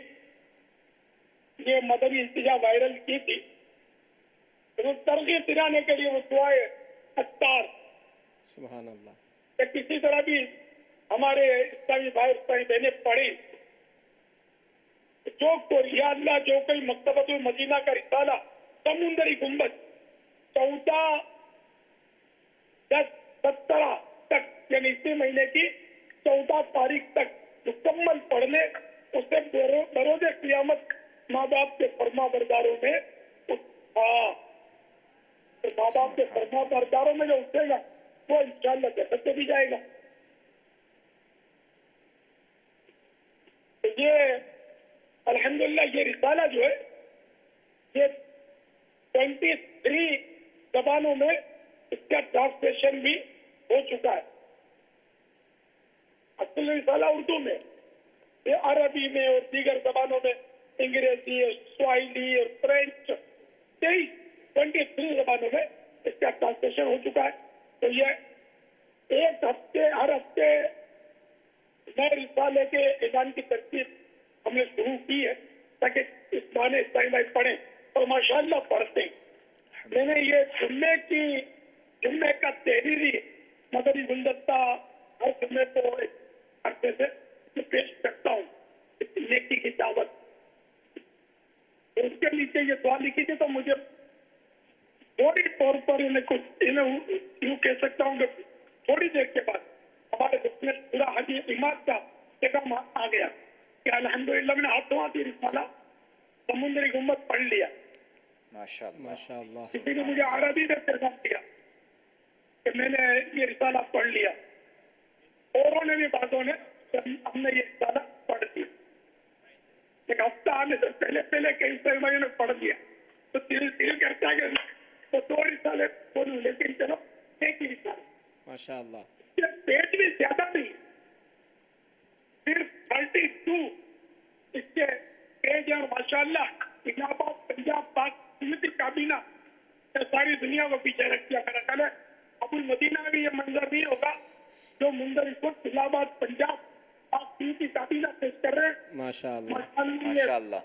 ये मदनी इंतजा वायरल की थी, तो तरगीब दिलाने के लिए वो दुआए अत्तार, सुभान अल्लाह, कि किसी तरह भी हमारे इस्लामी भाई इस्लामी बहनें पढ़ी, जो कोई या अल्लाह जो कोई मकतबतुल मदीना का रिसाला समुंदरी गुम्बद 14/10/17 तक, यानी इसी महीने की 14 तारीख तक मुकम्मल पढ़ने, उससे बरोज़े क़ियामत माँ बाप के फरमा बरदारों में उठा, तो माँ बाप के फरमा बरदारों में जो उठेगा वो इंशाअल्लाह जन्नत में भी जाएगा। तो ये अल्हम्दुलिल्लाह ये रिसाला जो है ये 23 ज़बानों में इसका ट्रांसलेशन भी हो चुका है। असल रिसाला उर्दू में, ये अरबी में और दीगर ज़बानों में, अंग्रेजी और स्वाहिली और फ्रेंच, 23 ज़बानों में इसका ट्रांसलेशन हो चुका है। तो ये एक हफ्ते, हर हफ्ते नए रिसाले के ऐलान की तरतीब हमने शुरू की है, ताकि इस बहाने इस्लामी भाई पढ़ें और माशाअल्लाह पढ़ते हैं। मैंने ये जुम्मे का तहरीरी मदनी गुलदस्ता हर जुम्मे को अरसे से पेश करता हूँ, नेकी की दावत। उसके नीचे ये दुआ लिखी थी, तो मुझे थोड़ी तौर पर इन्हें यूँ कह सकता हूँ कि थोड़ी देर के बाद हमारे बिजनेस पूरा हाजी इमाद का पैगाम आ गया कि अल्हम्दुलिल्लाह मैंने 8वां रिसाला समुंदरी गुम्बद पढ़ लिया। माशाअल्लाह माशाअल्लाह। किसी ने मुझे अरबी में पैगाम दिया कि मैंने ये रिसाला पढ़ लिया, औरों ने भी बातों ने हमने ये रिसाला पढ़ लिया। एक हफ्ता आने से पहले कई सलमाइयों ने पढ़ लिया, तो दिल कहता है कि तो 2 रिसाले बोलूं, लेकिन चलो एक ही रिसाला। माशाअल्लाह। पेज भी ज्यादा नहीं, सिर्फ 32 इसके पेज है। और माशाअल्लाह इलाहाबाद, पंजाब, पाक समिति काबीना सारी दुनिया को पीछे रख दिया। मेरा ख्याल है अबुल मदीना में ये मंजर नहीं होगा जो मंजर इस वक्त इलाहाबाद, पंजाब, पाक समिति काबीना पेश कर रहे हैं। माशाअल्लाह।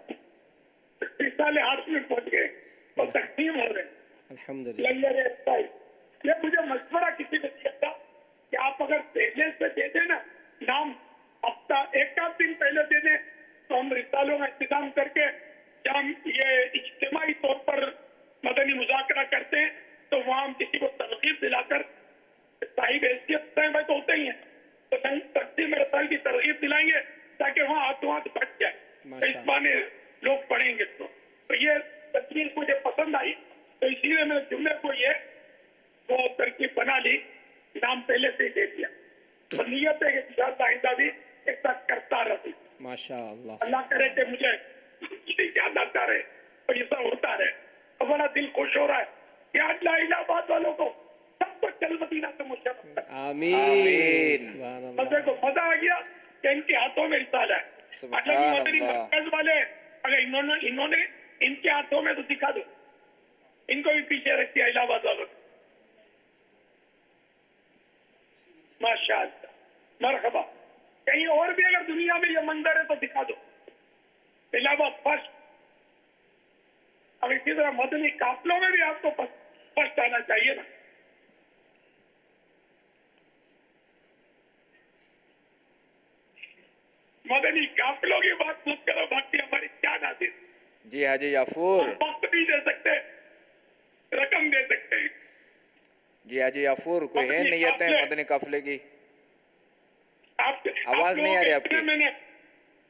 रिसाले हाथ में पहुंच गए और तकसीम हो रहे हैं। अल्हम्दुलिल्लाह। ये मुझे मशवरा किसी ने दिया था कि आप अगर पहले से दे देना नाम, हफ्ता एक आध दिन पहले दे दें, तो हम रिसालों का इंतजाम करके जब हम ये इज्तिमाई तौर पर मदनी मुज़ाकरा करते हैं तो वहाँ हम किसी को तरगीब दिलाकर, साहिब हैसियत भाई तो होते ही हैं, तो तकसीम रसाल की तरगीब दिलाएंगे ताकि वहाँ हाथों हाथ बच जाए, इस बहाने लोग पढ़ेंगे। तो ये तस्वीर मुझे पसंद ऐसा करता रहूं। माशाअल्लाह। अल्लाह करे कि मुझे याद आता रहे और ऐसा होता रहे। और बड़ा दिल खुश हो रहा है कि आज इलाहाबाद वालों को सबको चल मदीना से मुशर्रफ। आमीन। मजे को मजा आ गया कि इनके हाथों में रिसाला है। अगर मदनी मरकज वाले अगर इन्होंने इनके हाथों में तो दिखा दो, इनको भी पीछे रख दिया इलाहाबाद वालों ने। माशाअल्लाह, मरहबा। कहीं और भी अगर दुनिया में ये मंजर है तो दिखा दो। इलाहाबाद फर्स्ट। अब इसी तरह मदनी काफिलों में भी आपको फर्स्ट आना चाहिए ना। मदनी काफिलों की बात मत करो, बाकी हमारी क्या नाज़िर। जी हाजी याफूर। वक्त भी दे सकते, रकम दे सकते हैं। जी हाजी याफूर, कोई है नियत है मदनी काफिले की? आवाज नहीं आ रही आपकी। मैंने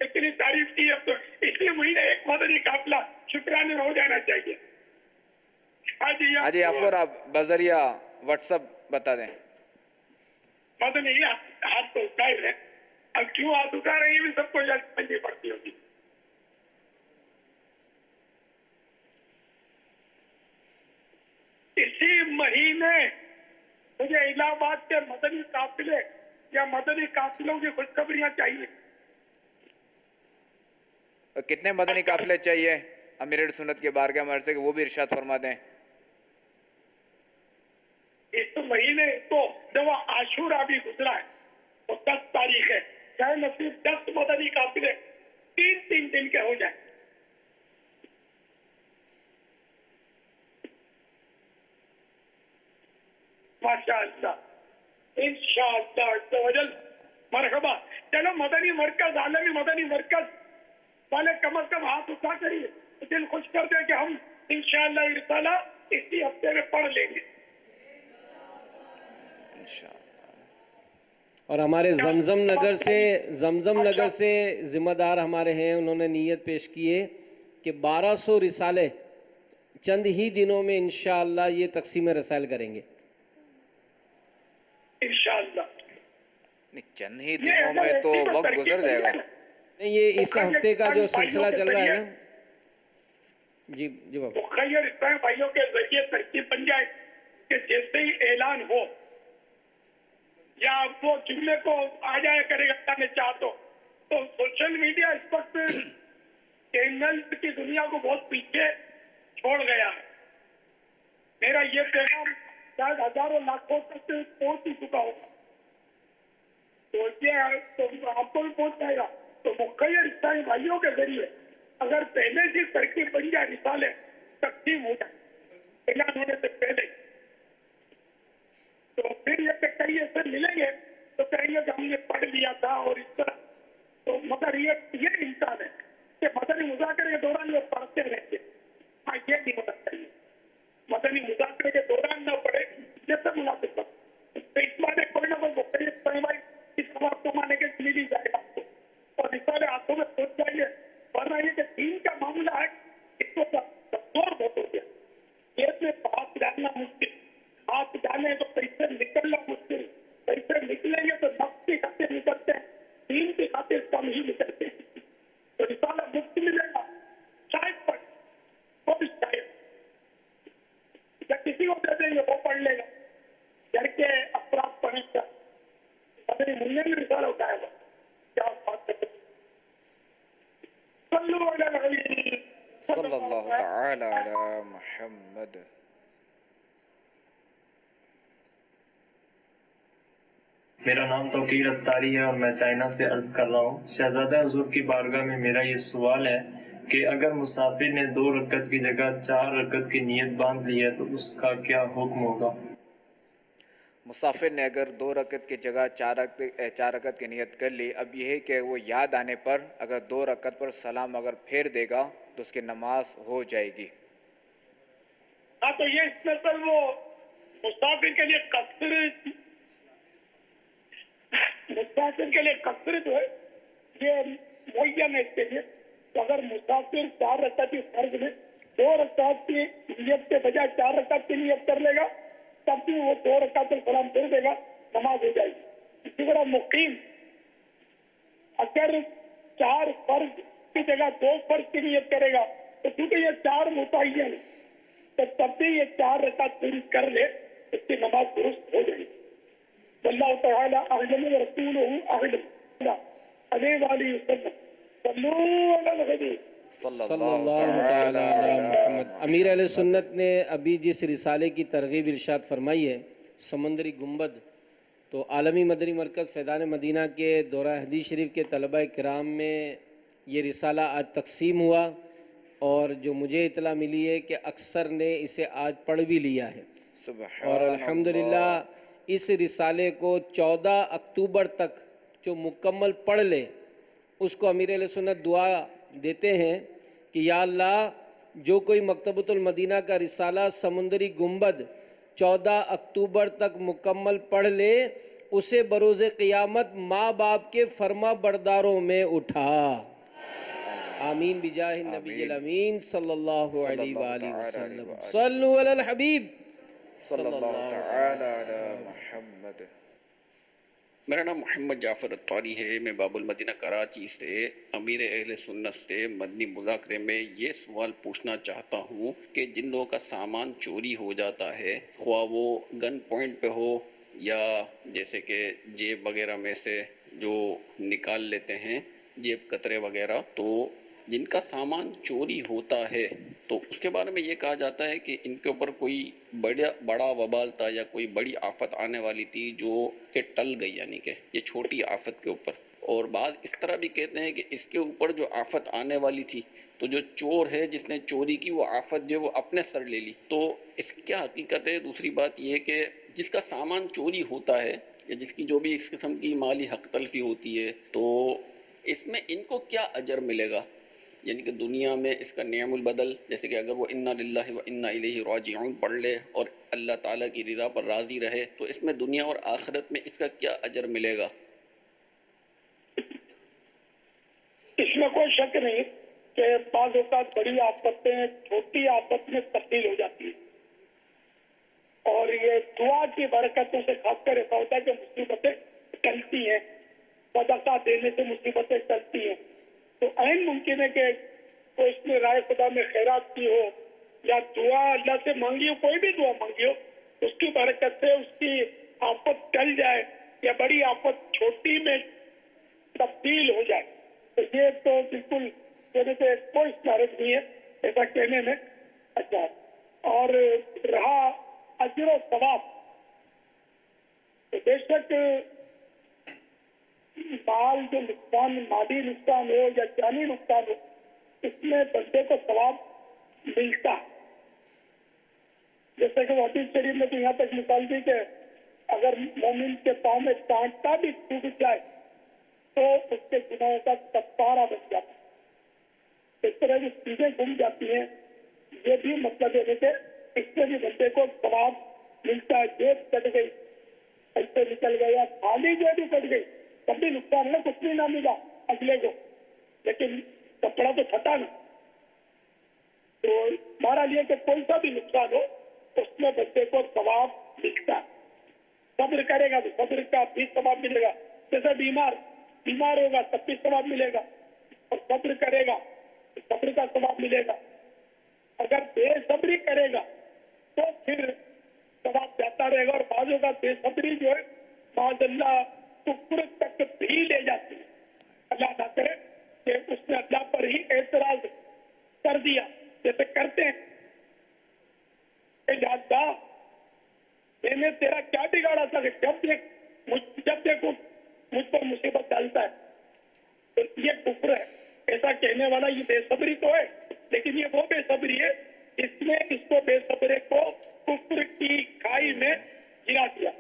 इतनी तारीफ की, अब तो इसलिए महीने एक मदनी काफिला शुक्राने में हो जाना चाहिए। हाजी याफूर, आप बजरिया व्हाट्सएप बता दें। मदनी हाथ तो उठाए रहे, अब क्यों हाथ उठा रही है भी सबको समझनी पड़ती होगी। इसी महीने मुझे इलाहाबाद के मदनी काफिले या मदनी काफिलों की खुशखबरियां चाहिए। कितने मदनी काफिले चाहिए अमीर सुन्नत के बारगाह में से, वो भी इरशाद फरमा दें। इस महीने तो जब आशूरा भी गुजरा है, वो 10 तारीख है, चाहे नसीब 10 मदनी काफिले 3-3 दिन के हो जाए। माशाअल्लाह, इंशाअल्लाह, मरहबा। चलो मदनी मरकज, आलमी मदनी मरकज वाले कम से कम हाथ उठा करिए, दिल खुश कर दे कि हम इंशाअल्लाह रिसाला इसी हफ्ते में पढ़ लेंगे। और हमारे जमजम नगर से जिम्मेदार हमारे हैं, उन्होंने नीयत पेश की है कि 1200 रिसाले चंद ही दिनों में इंशाअल्लाह ये तकसीम रसायल करेंगे। इंशाअल्लाह चंद ही दिनों में तो वक्त गुजर जाएगा। नहीं, ये इस हफ्ते का जो सिलसिला चल रहा है ना। जी जी बाबा। खैर इस्लाम भाइयों के जरिए तरकीब बन जाए कि जैसे ही ऐलान हो या वो जुम्मे को आ जाया करेगा अल्लाह ने चाह तो सोशल मीडिया इस वक्त चैनल्स की दुनिया को बहुत पीछे छोड़ गया है। मेरा ये पैगाम शायद हजारों लाखों तक पहुंच ही चुका होगा, तो आपको भी पहुंच जाएगा। तो मुखैर इस्लामी भाइयों के जरिए अगर पहले से तरकीब बन जाए, रिसाले तकसीम हो जाए ऐलान होने से पहले, तो फिर ये कहीं ऐसे मिलेंगे तो कहेंगे कि हमने पढ़ लिया था और इस तरह। तो मगर ये इंसान है कि मदनी मुज़ाकरे के दौरान लोग पढ़ते रहेंगे। हाँ, ये नहीं होना चाहिए। मदनी मुज़ाकरे के दौरान न पढ़े, ये सब मुनासिब बात। तो इस बार कोई ना कोई भाई इस सवाब कमाने के लिए मिल जाएगा आपको और रिसाले हाथों में पहुंच जाइए। वरना ये कि दीन का मामला है, इसको कमजोर बहुत हो गया। जेब में हाथ डालना मुश्किल, हाथ डालें तो पैसे निकलना मुश्किल, पैसे निकलेंगे तो नफ्स की खातिर निकलते हैं, दीन की खातिर कम ही निकलते हैं। तो रिसाला मुफ्त मिलेगा, शायद पढ़ वो भी शायद या किसी को दे देंगे वो पढ़ लेगा, घर के अपराध पढ़ेगा। मदनी मुन्ने ने रिसाला उठाया, क्या बात करते। सल्लल्लाहु तआला अला मुहम्मद। मेरा नाम तौकीर अत्तारी है और मैं चाइना से अर्ज कर रहा हूँ। शहजादा हुजूर की बारगाह में मेरा ये सवाल है कि अगर मुसाफिर ने 2 रकत की जगह 4 रकत की नियत बांध ली है तो उसका क्या हुक्म होगा? मुसाफिर ने अगर 2 रकत की जगह 4 रकत की नियत कर ली, अब यह है कि वो याद आने पर अगर 2 रकत पर सलाम अगर फेर देगा तो उसकी नमाज हो जाएगी। हाँ, तो ये स्पेशल वो मुसाफिर के लिए कसर जो है ये मुहैया है इसके लिए। तो अगर मुसाफिर 4 रकात की फर्ज में 2 रकात की नियत के बजाय 4 रकात की नियत कर लेगा, तब भी वो 2 रकात सलाम फिर देगा, नमाज हो जाएगी। इसी तरह मुकीम अगर 4 फर्ज की जगह 2 फर्ज की नियत करेगा तो क्योंकि ये 4 मुतय्यन तो तब भी ये 4 रकात पूरी कर ले, इसकी नमाज दुरुस्त हो जाएगी। वल्लाहु तआला अअलम व रसूलुहु अअलम अलैहि वसल्लम सल्लू अलल हबीब सल्लल्लाहु तआला अला मुहम्मद। अमीर अहले सुन्नत ने अभी जिस रिसाले की तरगीब इरशाद फरमाई है, समंदरी गुंबद, तो आलमी मदनी मरकज़ फैज़ान मदीना के दौरा हदीस शरीफ के तलबा किराम में ये रिसाला आज तकसीम हुआ और जो मुझे इतला मिली है कि अक्सर ने इसे आज पढ़ भी लिया है। और अल्हम्दुलिल्लाह इस रिसाले को 14 अक्टूबर तक जो मुकम्मल पढ़ ले उसको अमीर अहले सुन्नत दुआ देते हैं कि या अल्लाह जो कोई मकतबतुल मदीना का रिसाला समुंदरी गुंबद 14 अक्टूबर तक मुकम्मल पढ़ ले उसे बरोज़े क़ियामत माँ बाप के फर्मा बरदारों में उठा। आमीन बिजाहि नबील अमीन सल्लल्लाहु अलैहि वसल्लम। सल्लु अलल हबीब सल्लल्लाहु अलैहि मुहम्मद। मेरा नाम मोहम्मद जाफ़र अत्तारी है। मैं बाबुल मदीना कराची से अमीर अहले सुन्नत से मदनी मुज़ाकरे में ये सवाल पूछना चाहता हूँ कि जिन लोगों का सामान चोरी हो जाता है, ख्वाह वो गन पॉइंट पे हो या जैसे कि जेब वगैरह में से जो निकाल लेते हैं जेब कतरे वगैरह, तो जिनका सामान चोरी होता है तो उसके बारे में ये कहा जाता है कि इनके ऊपर कोई बड़ा वबाल था या कोई बड़ी आफत आने वाली थी जो कि टल गई, यानी कि ये छोटी आफत के ऊपर। और बाद इस तरह भी कहते हैं कि इसके ऊपर जो आफत आने वाली थी तो जो चोर है जिसने चोरी की वो आफत जो वो अपने सर ले ली, तो इसकी क्या हकीकत है। दूसरी बात ये कि जिसका सामान चोरी होता है या जिसकी जो भी इस किस्म की माली हक तलफी होती है तो इसमें इनको क्या अजर मिलेगा, यानी कि दुनिया में इसका नियमुल बदल, जैसे कि अगर वो इन्ना लिल्लाहि व इन्ना इलैहि राजिऊन पढ़ ले और अल्लाह ताला की रिज़ा पर राज़ी रहे तो इसमें दुनिया और आखिरत में इसका क्या अजर मिलेगा। इसमें कोई शक नहीं कि बाज़ औक़ात बड़ी आफतें छोटी आफत में तब्दील हो जाती है और ये दुआ की बरकतों से खासकर ऐसा होता है कि मुसीबतें टलती हैं, सदका देने से मुसीबतें टलती हैं। तो ऐन मुमकिन है कि कोई इसने राय खुदा में खैरात की हो या दुआ अल्लाह से मांगी हो, कोई भी दुआ मांगी हो, उसकी बरकत से उसकी आफत टल जाए या बड़ी आफत छोटी में तब्दील हो जाए। तो ये तो बिल्कुल कहने से कोई स्मारक नहीं है ऐसा कहने में। अच्छा, और रहा अजर और सवाब, तो बेशक माल जो नुकसान, माली नुकसान हो या जानी नुकसान हो, इसमें बंदे को सवाब मिलता है। जैसे कि हदीस शरीफ में तो यहाँ तक मिसाल दी कि अगर मोमिन के पाँव में कांटा भी चुभ जाए तो उसके गुनाहों का कफ्फारा बन जाता है। इस तरह की चीजें घूम जाती हैं, ये भी मतलब है कि इससे भी बंदे को सवाब मिलता है। जेब कट गई, पैसे निकल गया, खाली जेब भी कट गई, कभी नुकसान है, कुछ भी ना मिला अगले को, लेकिन कपड़ा तो फटा ना। तो हमारा लिए कि कोई सा भी नुकसान हो उसमें बच्चे को सवाब मिलता है। सब्र करेगा तो सब्र का भी सवाब मिलेगा। जैसे बीमार होगा तब भी सवाब मिलेगा और सब्र करेगा तो सब्र का सवाब मिलेगा। अगर बेसब्री करेगा तो फिर सवाब जाता रहेगा। और बाजों का बेसब्री जो है माज़अल्लाह कुफ्र तक भी ले जाती है। अल्लाह ना करे कि उसने अल्लाह पर ही एतराज कर दिया, जैसे करते हैं मैंने तेरा क्या बिगाड़ा था कि जब देखो मुझ पर मुसीबत डालता है, तो ये कुफ्र है। ऐसा कहने वाला ये बेसब्री तो है, लेकिन ये वो बेसब्री है इसने इसको बेसब्रे को कुफ्र की खाई में गिरा दिया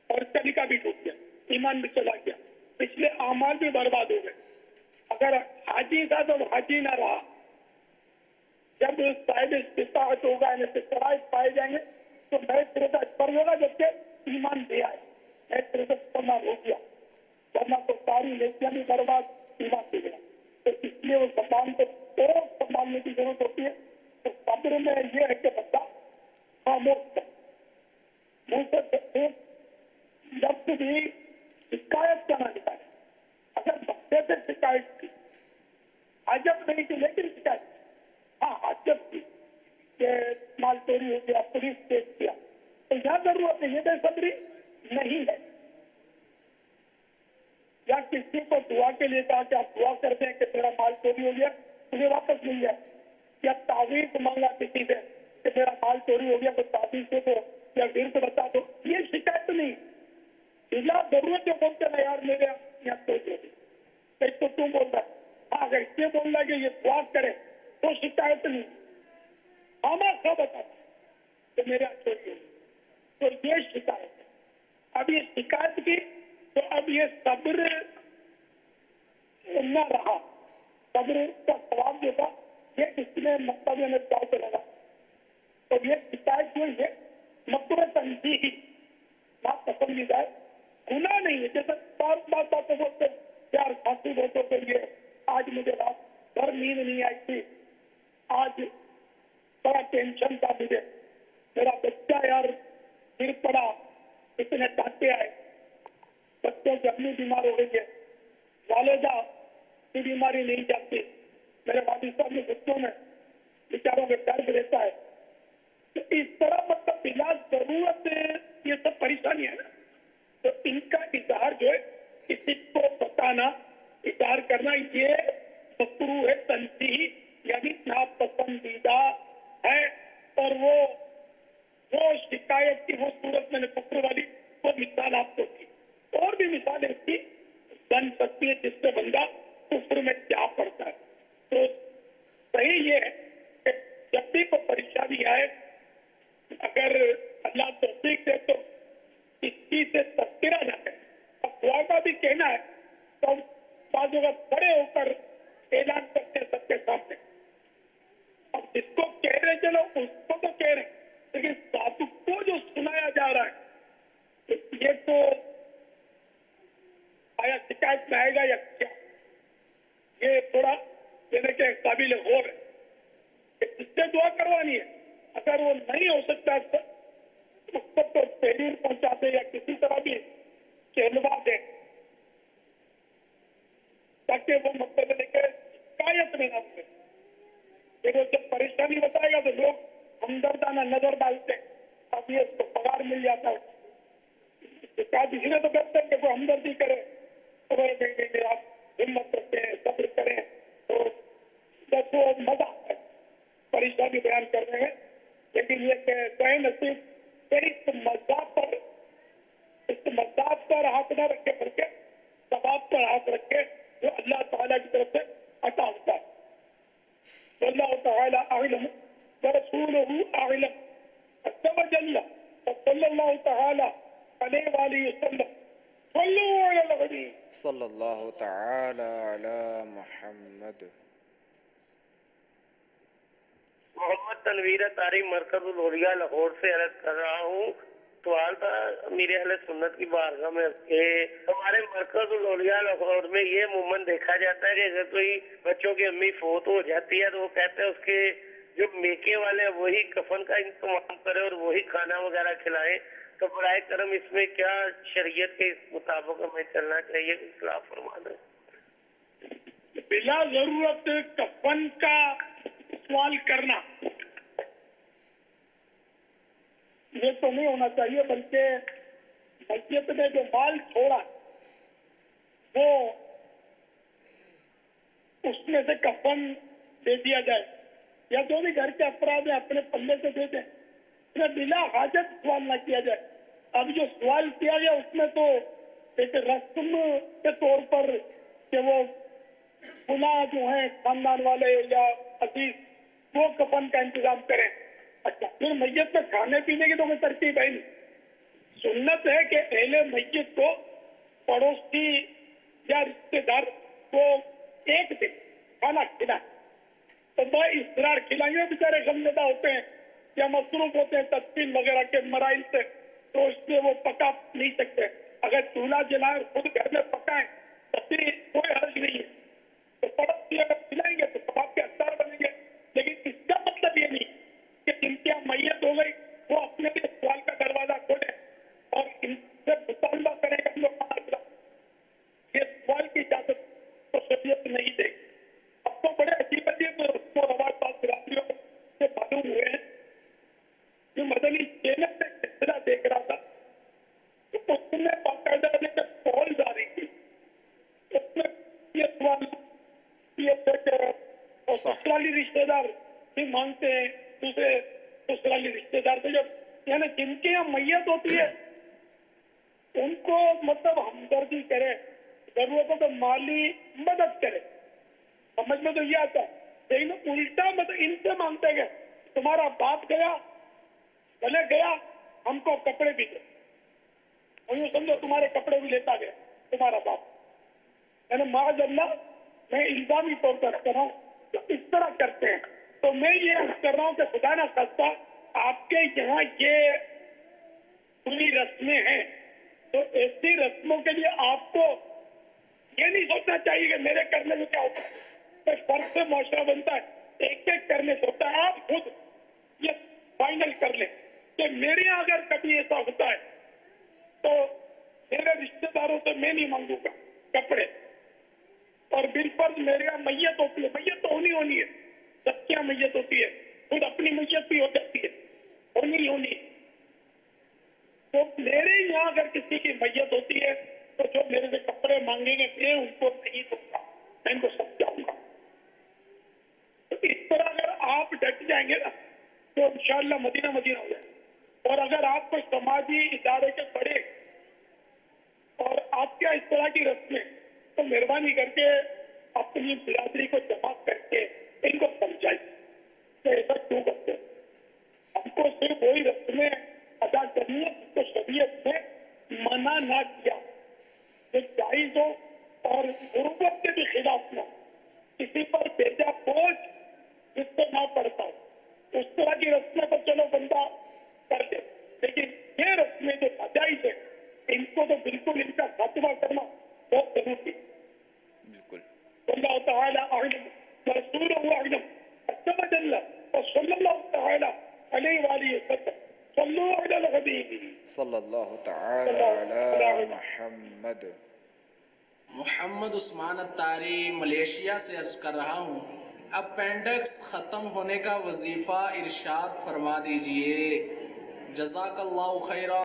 और तरीका भी टूट गया, ईमान में चला गया, पिछले आमाल भी बर्बाद हो गए। अगर हाजी था तो हाजी ना रहा। जब साहिब इस्तिताअत होगा, शराइत पाए जाएंगे तो नए सिरे का स्पर्श होगा, जबकि ईमान दिया है नए सिरे से करना हो गया, वरना तो सारी नेकियां भी बर्बाद, ईमान भी गया। तो इसलिए वो जबान को तो संभालने की जरूरत होती है। तो सब्र में ये है कि बच्चा खामोश मुंह से लफ्ज भी शिकायत का ना निकाले। अगर बच्चे से शिकायत की, अजब नहीं थी लेकिन शिकायत, हाँ अजब थी कि माल चोरी हो गया, पुलिस केस किया। तो यहाँ जरूरत है, ये बेसब्री नहीं है। या किसी को दुआ के लिए कहा कि आप दुआ कर दें कि मेरा माल चोरी हो गया, मुझे वापस मिल जाए, या तावीज मांगा किसी से कि मेरा माल चोरी हो गया तो तावीज दे दो या गिरद बता दो, ये शिकायत नहीं। बिना जरूरत जो बोलते ना यार मेरे यहाँ चोरी हो गई, तो तू बोल रहा है, हाँ अगर इससे बोल रहा है कि ये दुआ करे तो शिकायत नहीं, आमा क्या बता कि मेरे यहाँ चोरी हो गई, तो ये शिकायत है। अब ये शिकायत की तो अब ये सब्र न रहा, सब्र का सवाब जो था ये इसमें मतलब में चाहते लगा, तो ये शिकायत हुई है मकरूह तंजीही, बात पसंदीदा है, गुनाह नहीं है। जैसे बात बातों बोलते यार फांसी वोटों के लिए आज मुझे रात भर नींद नहीं आई थी, आज बड़ा टेंशन था मुझे, मेरा बच्चा यार गिर पड़ा, इतने टाटे आए, बच्चों की अपनी बीमार हो गई है, वालिदा की बीमारी नहीं जाती, मेरे वालिद साहब के बच्चों में बेचारों के दर्द रहता है। तो इस तरह मतलब बिना जरूरत ये सब परेशानी है ना, तो इनका इजहार जो है किसी को बताना, इजहार करना, ये मकरूह है तंजीही, यानी नापसंदीदा है। और वो शिकायत की वो सूरत मैंने कुफ्र वाली वो मिसाल आपको दी, और भी मिसाल ऐसी बन सकती है जिससे बंदा कुफ्र में जा पड़ता है। तो सही ये है कि जब भी कोई परेशानी आए, अगर अल्लाह तौफीक दे तो इस चीज से तस्करा न करें। अब दुआ का भी कहना है तो बाजू का खड़े होकर ऐलान करते हैं सबके सामने, अब जिसको कह रहे चलो उसको तो कह रहे, लेकिन साधु को जो सुनाया जा रहा है ये तो आया शिकायत में आएगा या क्या, ये थोड़ा देने के काबिल गौर है। जिससे दुआ करवानी है, अगर वो नहीं हो सकता तो उसको तो तहरीर पहुंचा दे या किसी तरह भी कहलवा दे, ताकि वो मतलब लेके शिकायत में ना मिले। वो जब परेशानी बताएगा तो लोग हमदर्दाना नजर डालते, अब ये उसको पगार मिल जाता है। शिकायत इसलिए तो करते हैं कि वो हमदर्दी करे, तो नहीं आप हिम्मत रखते हैं, सब्र करें, तो बस वो मजा आता है परेशानी बयान करने में। लेकिन ये कहे नसीब इस मजाक पर हाथ न रखे, बल्कि सवाब पर हाथ रखे जो अल्लाह ताला की तरफ से अता होता है। वल्लाहु ताला अअलम व रसूलुहु अअलम, अज़्ज़ व जल्ल, सल्लल्लाहु ताला अलैहि वसल्लम, सल्लल्लाहु ताला अला मुहम्मद। मोहम्मद तनवीर तारी मरकजुल औलिया लाहौर से अर्ज कर रहा हूँ। सवाल था मेरे अहले सुन्नत की बारगाह में कि हमारे मरकजुल औलिया लाहौर में ये अमूमन देखा जाता है कि अगर कोई बच्चों की अम्मी फोत हो जाती है तो वो कहते हैं उसके जो मेके वाले हैं वही कफन का इंतजाम करे और वही खाना वगैरह खिलाएं, तो बराए करम इसमें क्या शरीयत के मुताबिक हमें चलना चाहिए, इस्लाह फरमा दें। बिला जरूरत कफन का सवाल करना ये तो नहीं होना चाहिए, बल्कि मस्जिद ने जो माल छोड़ा वो उसमें से कफन दे दिया जाए, या जो भी घर के अफराद है अपने पल्ले से दे दें, उसमें बिला हाजत सवाल न किया जाए। अब जो सवाल किया गया उसमें तो एक रस्म के तौर पर कि वो गुना जो है खानदान वाले या अजीज वो कफन का इंतजाम करें। अच्छा, फिर मैयत में खाने पीने की तो कोई तरकीब है नहीं। सुन्नत है कि अहले मैयत को पड़ोसी या रिश्तेदार को एक दिन खाना खिलाए, तो वह इसरार खिलाएंगे, बेचारे गमजदा होते हैं या मसरूफ होते हैं तदफीन वगैरह के मराइल से, तो इसलिए वो पका नहीं सकते। अगर चूल्हा जलाए खुद घर में पकाए तो फिर कोई हर्ज नहीं है, तो पड़ोसी अगर खिलाएंगे तो कबाब के अख्तार बनेंगे। लेकिन इसका मतलब ये नहीं कि जिनकी मैयत हो गई वो अपने लिए सवाल का दरवाजा खोले और इनसे मुतालबा करें हम लोग खाना खिलाओ, ये सवाल की इजाजत तो اہمیت نہیں دے. اب تو بڑے عجیب عجیب رسم و رواج بات برادریوں سے معلوم ہوئے ہیں. جو مدنی چینل میں سلسلہ دیکھ رہا تھا تو اس میں باقاعدہ پول جاری کی. اس میں یہ سوال سسرالی رشتے دار بھی مانگتے ہیں دوسرے سسرالی رشتے دار سے، جب یعنی جن کے یہاں میت ہوتی ہے ان کو مطلب ہمدردی کرے، ضرورت ہو تو مالی مدد کرے. سمجھ میں تو یہ آتا ہے، لیکن الٹا مطلب ان سے مانگتے گئے تمہارا باپ گیا بھلے گیا ہم کو کپڑے بھی دے، اور یوں سمجھو تمہارے کپڑے بھی لیتا گیا تمہارا باپ. یعنی معاذ اللہ میں الزامی طور پر کر رہا ہوں تو اس طرح کرتے ہیں. تو میں یہ عرض کر رہا ہوں کہ خدا نہ خواستہ آپ کے یہاں یہ پوری رسمیں ہیں تو ایسی رسموں کے لیے آپ کو یہ نہیں سوچنا چاہیے کہ میرے کرنے میں کیا ہوتا ہے. فرق سے معاشرہ بنتا ہے، ایک ایک کرنے سے ہوتا ہے. آپ خود یہ فائنل کر لیں کہ میرے یہاں اگر کبھی ایسا ہوتا ہے تو میرے رشتے داروں سے میں نہیں مانگوں گا کپڑے. اور بالفرض میرے یہاں میت ہوتی ہے، میت تو ہونی ہے، سب کیا میت ہوتی ہے، خود اپنی میت بھی ہو جاتی ہے، ہونی. تو میرے یہاں اگر کسی کی میت ہوتی ہے تو جو میرے سے کپڑے مانگیں گے میں ان کو نہیں دوں گا، میں ان کو سمجھاؤں گا. تو اس طرح اگر آپ ڈٹ جائیں گے نا تو انشاءاللہ مدینہ مدینہ ہو جائے. اور اگر آپ کو سماجی ادارے کے بڑے اور آپ کیا اس طرح کی رسمیں تو مہربانی کر کے اپنی برادری کو جمع کر کے ان کو سمجھائیں کہ ایسا کیوں کرتے. ہم کو صرف وہی رسمیں ادا کرنی ہے جس کو شریعت نے منع نہ کیا، جو جائز ہو اور غربت کے بھی خلاف نہ، کسی پر بھیجا بوجھ جس سے نہ پڑتا ہو. اس طرح کی رسمیں تو چلو بندہ کر دے، لیکن یہ رسمیں جو ناجائز ہیں ان کو تو بالکل ان کا خاتمہ کرنا بہت ضروری ہے. بالکل. اللہ تعالیٰ اعلم ورسولہ اعلم عز وجل وصلی اللہ تعالیٰ علیہ وآلہ وسلم. صلو علی الحبیب صلی اللہ تعالی علی محمد. محمد عثمان اتاری ملیشیا سے عرض کر رہا ہوں، اپینڈکس ختم ہونے کا وظیفہ ارشاد فرما دیجئے. جزاک اللہ خیرہ.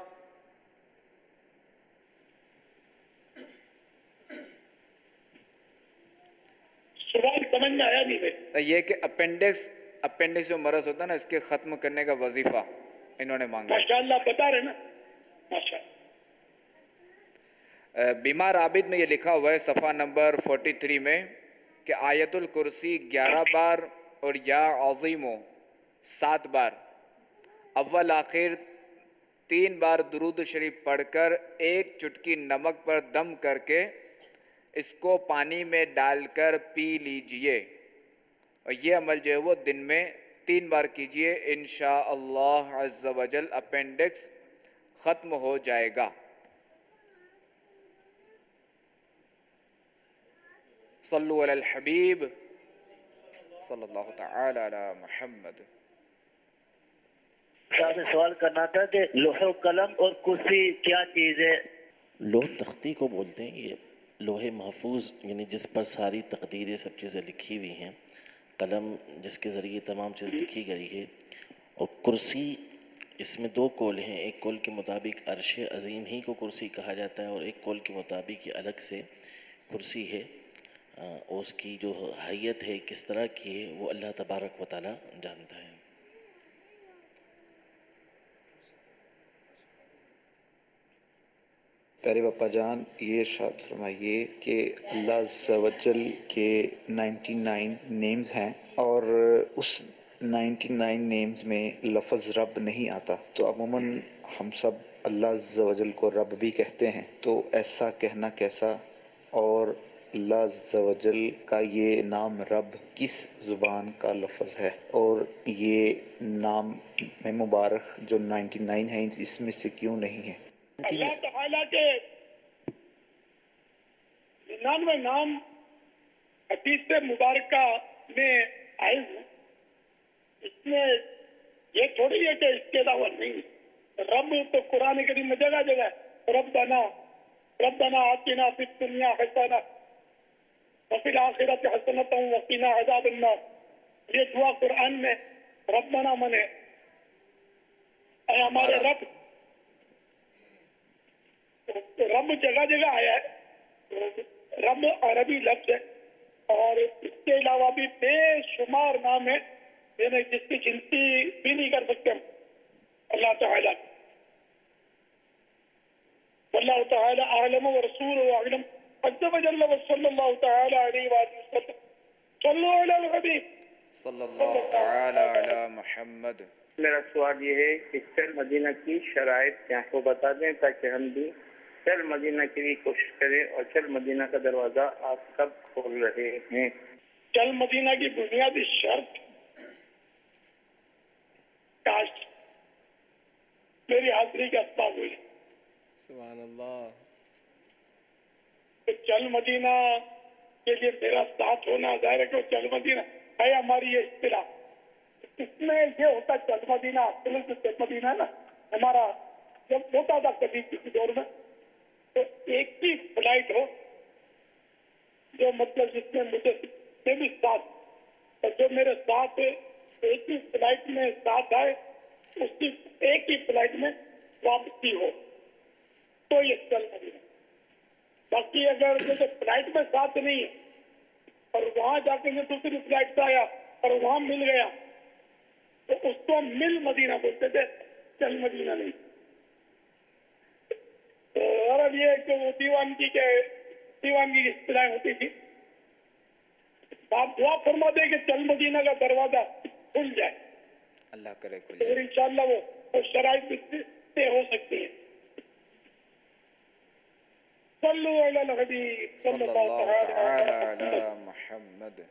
سوال سمجھ میں آیا نہیں بھائی. یہ کہ اپینڈکس جو مرض ہوتا ہے نا اس کے ختم کرنے کا وظیفہ انہوں نے مانگا. ماشاءاللہ بتا رہے نا ماشاءاللہ. بیمار عابد میں یہ لکھا ہوا ہے صفحہ نمبر 43 میں کہ آیت الکرسی 11 بار اور یا عظیمو 7 بار، اول آخر 3 بار درود شریف پڑھ کر ایک چٹکی نمک پر دم کر کے اس کو پانی میں ڈال کر پی لیجئے. اور یہ عمل جو ہے وہ دن میں 3 بار کیجئے، انشاءاللہ عز و جل اپینڈکس ختم ہو جائے گا. صلو علی الحبیب صلی اللہ تعالی علی محمد. صاحب سے سوال کرنا تھا کہ لوح و قلم اور کرسی کیا چیز ہے؟ لوح تختی کو بولتے ہیں، یہ لوح محفوظ یعنی جس پر ساری تقدیریں سب چیزیں لکھی ہوئی ہیں، قلم جس کے ذریعے تمام چیز لکھی گئی ہے، اور کرسی اس میں 2 قول ہیں. ایک قول کے مطابق عرش عظیم ہی کو کرسی کہا جاتا ہے، اور ایک قول کے مطابق یہ الگ سے کرسی ہے، اور اس کی جو حیت ہے کس طرح کی ہے وہ اللہ تبارک و تعالی جانتا ہے. پیارے باپا جان، یہ ارشاد فرمائیے کہ اللہ عز و جل کے 99 نیمز ہیں اور اس 99 نیمز میں لفظ رب نہیں آتا، تو عموماً ہم سب اللہ عز و جل کو رب بھی کہتے ہیں، تو ایسا کہنا کیسا؟ اور اللہ عز و جل کا یہ نام رب کس زبان کا لفظ ہے، اور یہ نام میں مبارک جو 99 ہیں اس میں سے کیوں نہیں ہے؟ اللہ تعالیٰ کے 99 نام حدیث مبارکہ میں آئے ہیں، اس میں یہ تھوڑی ہے کہ اس کے علاوہ نہیں. رب تو قرآن کریم میں جگہ جگہ ربنا آتنا فی الدنیا حسنہ वफिल आखिरत हसनतम वकीना अज़ाबन्नार, ये दुआ कुरान में रब्बना मन है, हमारे रब। रब जगह जगह आया है, रब अरबी लफ्ज है, और इसके अलावा भी बेशुमार नाम है जिसकी गिनती भी नहीं कर सकते हम अल्लाह ताला। अल्लाह ताला आलम व रसूल व आलम अज़्ज़ व जल्ल व सल्लल्लाहु ताला अलैहि व सल्लम सल्लल्लाहु अलैहि हबीब सल्लल्लाहु ताला अला मुहम्मद। मेरा सवाल ये है कि चल मदीना की शराइत क्या है वो बता दें, ताकि हम भी चल मदीना की भी कोशिश करें। और चल मदीना का दरवाजा आप कब खोल रहे हैं? चल मदीना की बुनियादी शर्त काश मेरी हाजिरी का असबाब हुई। सुभान अल्लाह। तो चल मदीना के लिए मेरा साथ होना जाहिर है कि चल मदीना है हमारी ये इस्तिलाह। इसमें ये होता चल मदीना, असल जो चल मदीना है ना हमारा जब होता था कभी किसी दौर में, तो एक ही फ्लाइट हो जो मतलब जिसमें मुझे भी साथ, और जो मेरे साथ एक ही फ्लाइट में साथ आए उसकी एक ही फ्लाइट में वापसी हो, तो ये चल मदीना। बाकी अगर जैसे फ्लाइट में साथ नहीं है और वहां जाके जो दूसरी फ्लाइट से आया और वहां मिल गया तो उसको मिल मदीना बोलते थे, चल मदीना नहीं। तो और अब ये कि वो दीवानगी की इस्तिलाह होती थी। आप दुआ फरमा दे कि चल मदीना का दरवाजा खुल जाए, अल्लाह करे खुल तो इंशाअल्लाह वो शराइत से हो सकती है। सल्लल्लाहु अलैहि मुहम्मद।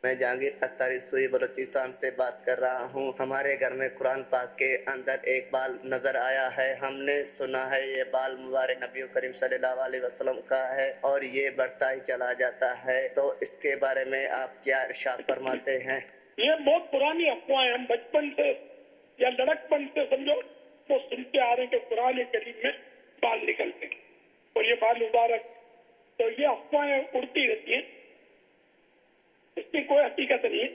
मैं जहांगीर अत्तारी सुई बलोचिस्तान से बात कर रहा हूँ। हमारे घर में कुरान पाक के अंदर एक बाल नजर आया है। हमने सुना है ये बाल मुबारक नबी करीम सल्लल्लाहु अलैहि वसल्लम का है और ये बढ़ता ही चला जाता है, तो इसके बारे में आप क्या इरशाद फरमाते हैं? ये बहुत पुरानी अफवाह, हम बचपन से या लड़कपन से समझो तो सुनते आ रहे हैं कि कुरान करीम में बाल निकलते हैं और ये बाल मुबारक, तो ये अफवाहें उड़ती रहती हैं, इसकी कोई हकीकत नहीं है।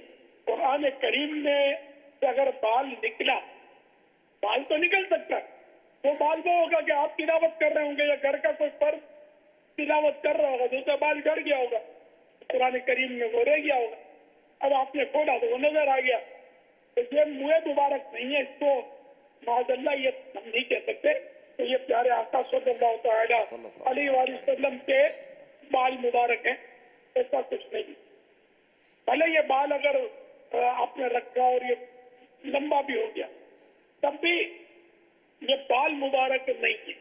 कुरान करीम में से अगर बाल निकला, बाल तो निकल सकता है, वो बाल वो होगा कि आप तिलावत कर रहे होंगे या घर का कोई फर्द तिलावत कर रहा होगा, दूसरा बाल झड़ गया होगा, कुरान करीम में वो रह गया होगा, अब आपने खोला तो वो नजर आ गया, तो ये मुँह मुबारक नहीं है, इसको माज़अल्लाह ये हम नहीं कह सकते। तो ये प्यारे आका सल्लल्लाहु तआला अलैहि वसल्लम के बाल मुबारक हैं, ऐसा कुछ नहीं। भले ये बाल अगर आपने रखा और ये लंबा भी हो गया तब भी ये बाल मुबारक नहीं है।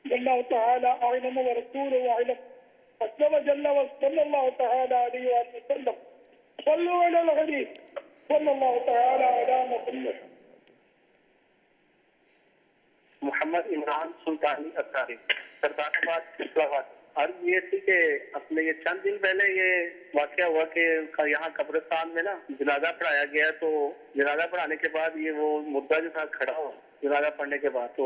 अल्लाह तआला आलम व रसूल व आलम अज़्ज़ व जल्ल व सल्लल्लाहु तआला अलैहि वसल्लम सल्लल्लाहु अलैहि सल्लल्लाहु तआला अला मुहम्मद। मोहम्मद इमरान सुल्तानी अत्तारी, सरदाराबाद, इस्लामाबाद। अर्ज ये थी कि अपने ये चंद दिन पहले ये वाकया हुआ कि यहाँ कब्रिस्तान में ना जनाजा पढ़ाया गया, तो जनाजा पढ़ाने के बाद ये वो मुद्दा जो था खड़ा हो जनाजा पढ़ने के बाद, तो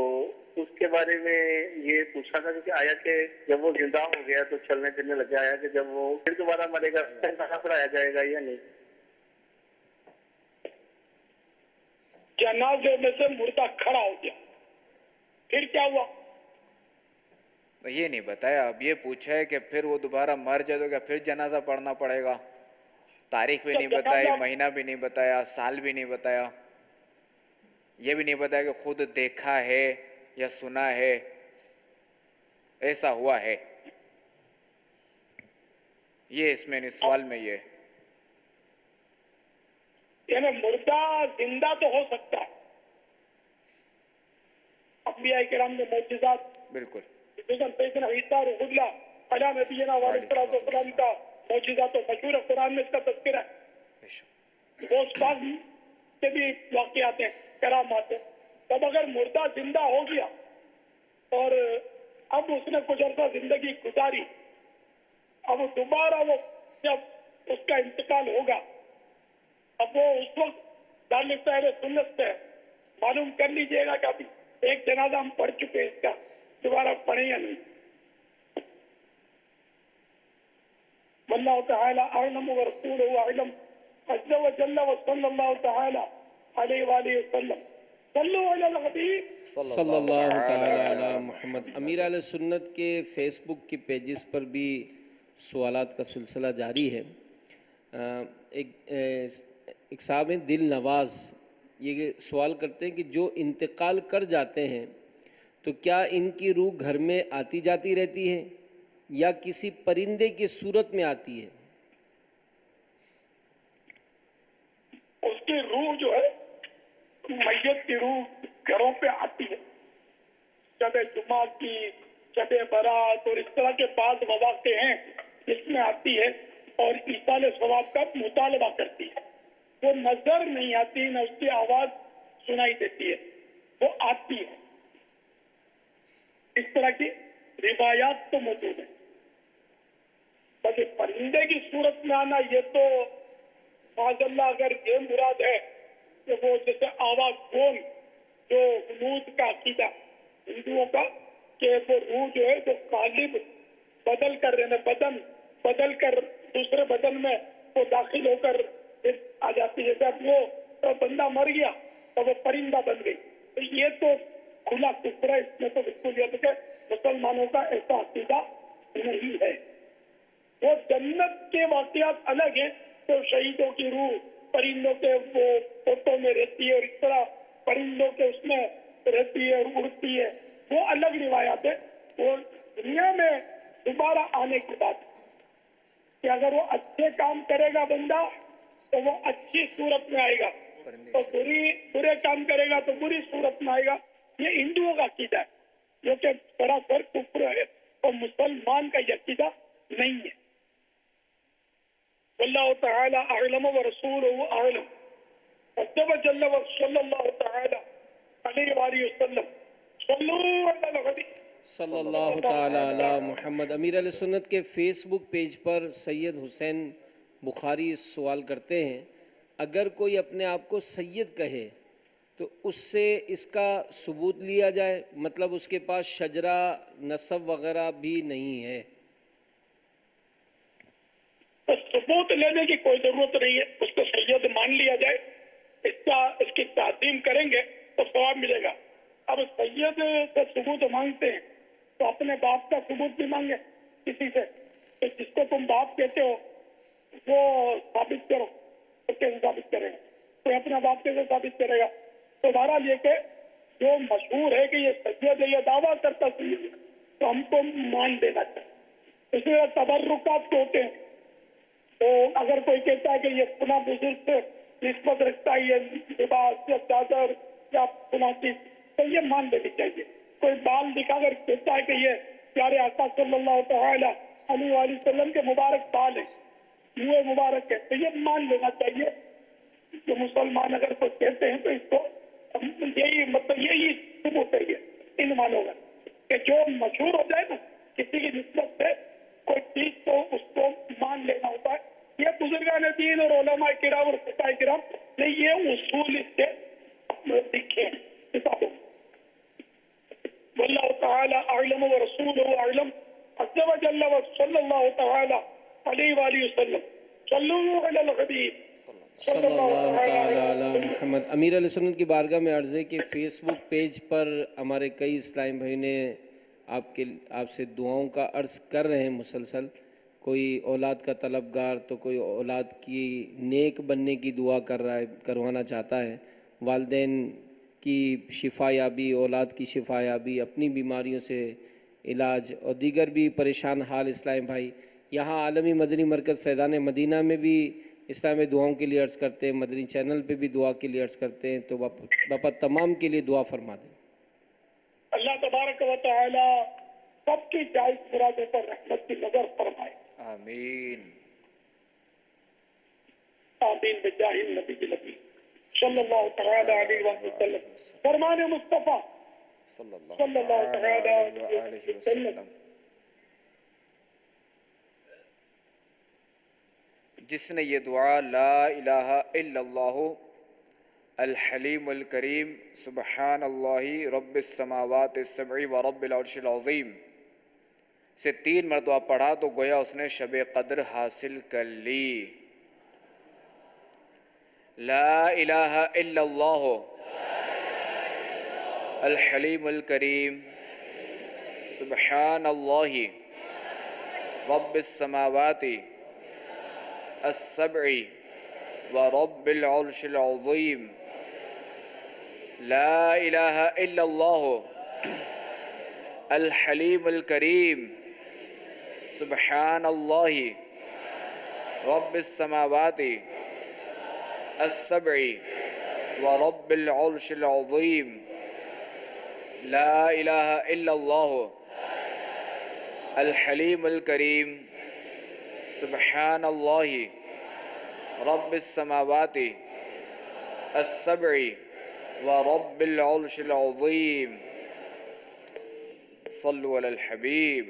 उसके बारे में ये पूछा था कि आया कि जब वो जिंदा हो गया तो चलने फिरने लग गया, कि जब वो फिर दोबारा मरेगा जनाजा पढ़ाया जाएगा या नहीं? जनाजे में से मुर्दा खड़ा हो गया, फिर क्या हुआ? तो ये नहीं बताया। अब ये पूछा है कि फिर वो दोबारा मर जाए तो क्या फिर जनाजा पढ़ना पड़ेगा? तारीख भी नहीं बताई, महीना भी नहीं बताया, साल भी नहीं बताया, ये भी नहीं बताया कि खुद देखा है या सुना है ऐसा हुआ है। ये इसमें नहीं, सवाल में ये यानी मुर्दा जिंदा तो हो सकता है, अंबिया किराम ने मौजूदात बिल्कुल सैयदना ईसा रुहुल्लाह अला नबीना व अलैहि का मौजूदा तो मशहूर है, कुरान में इसका तज़किरा है, वो पाक के भी वाक़यात हैं, करामात हैं। तब अगर मुर्दा जिंदा हो गया और अब उसने कुछ अर्सा जिंदगी गुजारी, अब दोबारा वो जब उसका इंतकाल होगा, अब वो उस वक्त दानिश अहले सुन्नत से मालूम कर लीजिएगा कि अभी एक जनाजा हम पढ़ चुके हैं इसका, दोबारा पढ़े या नहीं? वल्लाहु तआला अअलम व रसूलुहु अअलम अज़्ज़ा व जल्ला व सल्लल्लाहु तआला अलैहि व आलिहि वसल्लम सल्लु अलल हबीब सल्लल्लाहु ताला अला मुहम्मद। अमीर अहले सुन्नत के फेसबुक के पेजेस पर भी सवालात का सिलसिला जारी है। एक साहब हैं दिल नवाज़, ये सवाल करते हैं कि जो इंतकाल कर जाते हैं तो क्या इनकी रूह घर में आती जाती रहती है या किसी परिंदे की सूरत में आती है? उसकी रूह जो है, मैयत की रूह घरों पे आती है, शब जुमा की, शब बारात और इस तरह के बाद मौके हैं इसमें आती है और ईसाल सवाब का मुतालबा करती है। वो नजर नहीं आती, न उसकी आवाज सुनाई देती है, वो आती है। इस तरह की रिवायात तो मौजूद है। बाकी परिंदे की सूरत में आना, ये तो माज़अल्लाह अगर ये मुराद है कि वो जैसे आवाज कौन जो हुनूद का अकीदा हिंदुओं का कि वो रूह जो है जो कालिब बदल कर रहने बदन बदल कर दूसरे बदन में वो दाखिल होकर आ जाती है। जब वो तो बंदा मर गया तो वो परिंदा बन गई। तो ये तो खुला कुफर है, इसमें तो बिल्कुल ये कि मुसलमानों का ऐसा अकीदा नहीं है। वो जन्नत के वाक़यात अलग है, तो शहीदों की रूह परिंदों के वो फोटो में रहती है और इस तरह परिंदों के उसमें रहती है और उड़ती है, वो अलग रिवायत है। वो दुनिया में दोबारा आने की बात कि अगर वो अच्छे काम करेगा बंदा तो वो अच्छी सूरत में आएगा, तो बुरे काम करेगा तो बुरी सूरत में आएगा। ये हिंदुओं का अकीदा है, जो कि सरासर कुफ्र है और मुसलमान का अकीदा नहीं है। अल्लाह तआला अअलम व रसूलुहु अअलम अज़्ज़ा व जल्ला व सल्लल्लाहु तआला अलैहि व आलिहि वसल्लम सल्लु अलल हबीब सल्लल्लाहु ताला अला मुहम्मद। अमीर अहले सुन्नत के फेसबुक पेज पर सैयद हुसैन बुखारी सवाल करते हैं, अगर कोई अपने आप को सैयद कहे तो उससे इसका सबूत लिया जाए, मतलब उसके पास शजरा नसब वगैरह भी नहीं है। तो सबूत लेने की कोई जरूरत नहीं है, उसको सैयद मान लिया जाए, इसकी ताज़ीम करेंगे तो सवाब मिलेगा। अब सैयद से सबूत मांगते हैं तो अपने बाप का सबूत भी मांगे किसी से, तो जिसको तुम बाप कहते हो वो साबित करो, तो कैसे साबित करेगा? तो अपना बाप कैसे साबित करेगा? तो बहरहाल ये के जो मशहूर है कि ये सैयद है, ये दावा करता सैयद है, तो हमको मान देना चाहिए। इसलिए तबर्रुकात होते हैं, तो अगर कोई कहता है कि ये पुनः बुजुर्ग से निस्बत रखता है, ये लिबास या चादर या पुनः चीज, तो ये मान लेनी चाहिए। कोई बाल दिखाकर कहता है कि ये प्यारे आका सल्लल्लाहु तआला अलैहि वसल्लम के मुबारक बाल है, मुँह मुबारक है, तो ये मान लेना चाहिए। जो मुसलमान अगर कोई कहते हैं तो इसको यही मतलब यही सबूत है ये इन मानों का कि जो मशहूर हो जाए ना किसी की निस्बत से कोई चीज, तो उसको मान लेना होता है। ये बुजुर्गान दीन और उलमा किराम और फुकाए किराम ने ये उसूल इसके लिखे किताबों। वल्लाहु तआला अअलम व रसूलुहु अअलम अज़्ज़ा व जल्ला व सल्लल्लाहु तआला अलैहि व आलिहि वसल्लम सल्लु अलल हबीब सल्लल्लाहु ताला अला मुहम्मद। अमीर अहले सुन्नत की बारगाह में अर्ज़ है कि फ़ेसबुक पेज पर हमारे कई इस्लामी भाई ने आपसे दुआओं का अर्ज़ कर रहे हैं मुसलसल। कोई औलाद का तलबगार तो कोई औलाद की नेक बनने की दुआ कर रहा है, करवाना चाहता है, वालिदैन की शिफा याबी, औलाद की शिफा याबी, अपनी बीमारियों से इलाज और दीगर भी परेशान हाल इस्लामी भाई यहाँ आलमी मदनी मरकज़ फैज़ान मदीना में भी इस्लामी दुआओं के लिए अर्ज़ करते हैं, मदनी चैनल पे भी दुआ के लिए अर्ज़ करते हैं। तो बापा तमाम के लिए दुआ फरमा दें। अल्लाह तबारक व तआला सबकी जायज़ मुरादों पर रहमत की नजर फरमाए। आमीन आमीन बिजाहिल नबी नबी सल्लल्लाहु तआला अलैहि वसल्लम। फरमान मुस्तफा सल्लल्लाहु तआला अलैहि वसल्लम। जिसने ये दुआ ला इलाहा इल्लल्लाहु الحلیم الکریم سبحان اللہ رب السماوات السبع و رب العرش العظیم سے 3 مرتبہ پڑھا تو گویا اس نے شب قدر حاصل کر لی۔ لا الہ الا اللہ الحلیم الکریم سبحان اللہ رب السماوات السبع و رب العرش العظیم۔ لا الہ الا اللہ الحلیم الکریم سبحان اللہ رب السماوات السبع و رب العرش العظیم۔ لا الہ الا اللہ الحلیم الکریم سبحان اللہ رب السماوات السبع و رب العرش العظیم۔ صلوا علی الحبیب۔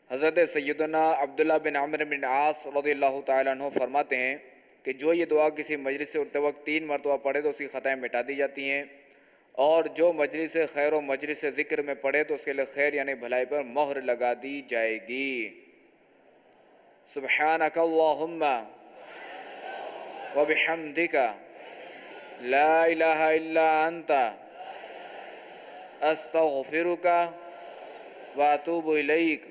حضرت سیدنا عبداللہ بن عمرو بن عاص رضی اللہ تعالیٰ عنہ فرماتے ہیں کہ جو یہ دعا کسی مجلس سے اٹھتے وقت 3 مرتبہ پڑھے تو اس کی خطائیں مٹا دی جاتی ہیں، اور جو مجلس خیر و مجلس ذکر میں پڑھے تو اس کے لیے خیر یعنی بھلائی پر مہر لگا دی جائے گی۔ سبحانک اللہم و بحمدک لا الہ الا انت استغفرک و اتوب الیک۔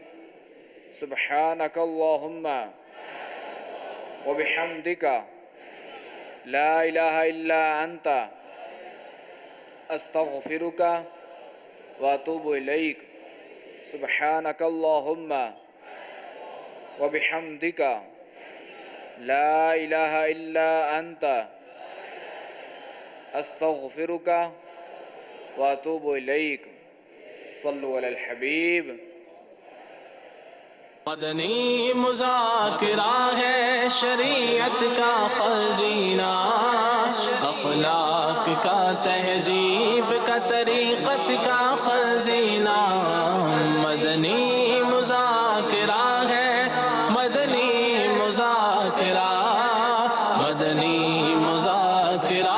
سبحانک اللہم و بحمدک لا الہ الا انت استغفرک و اتوب الیک۔ سبحانک اللہم و بحمدک لا الہ الا انت استغفرک و اتوب الیک۔ صلوا علی الحبیب۔ مدنی مذاکرہ ہے شریعت کا خزینہ، اخلاق کا تہذیب کا طریقت کا خزینہ۔ مدنی مذاکرہ ہے، مدنی مذاکرہ، مدنی مذاکرہ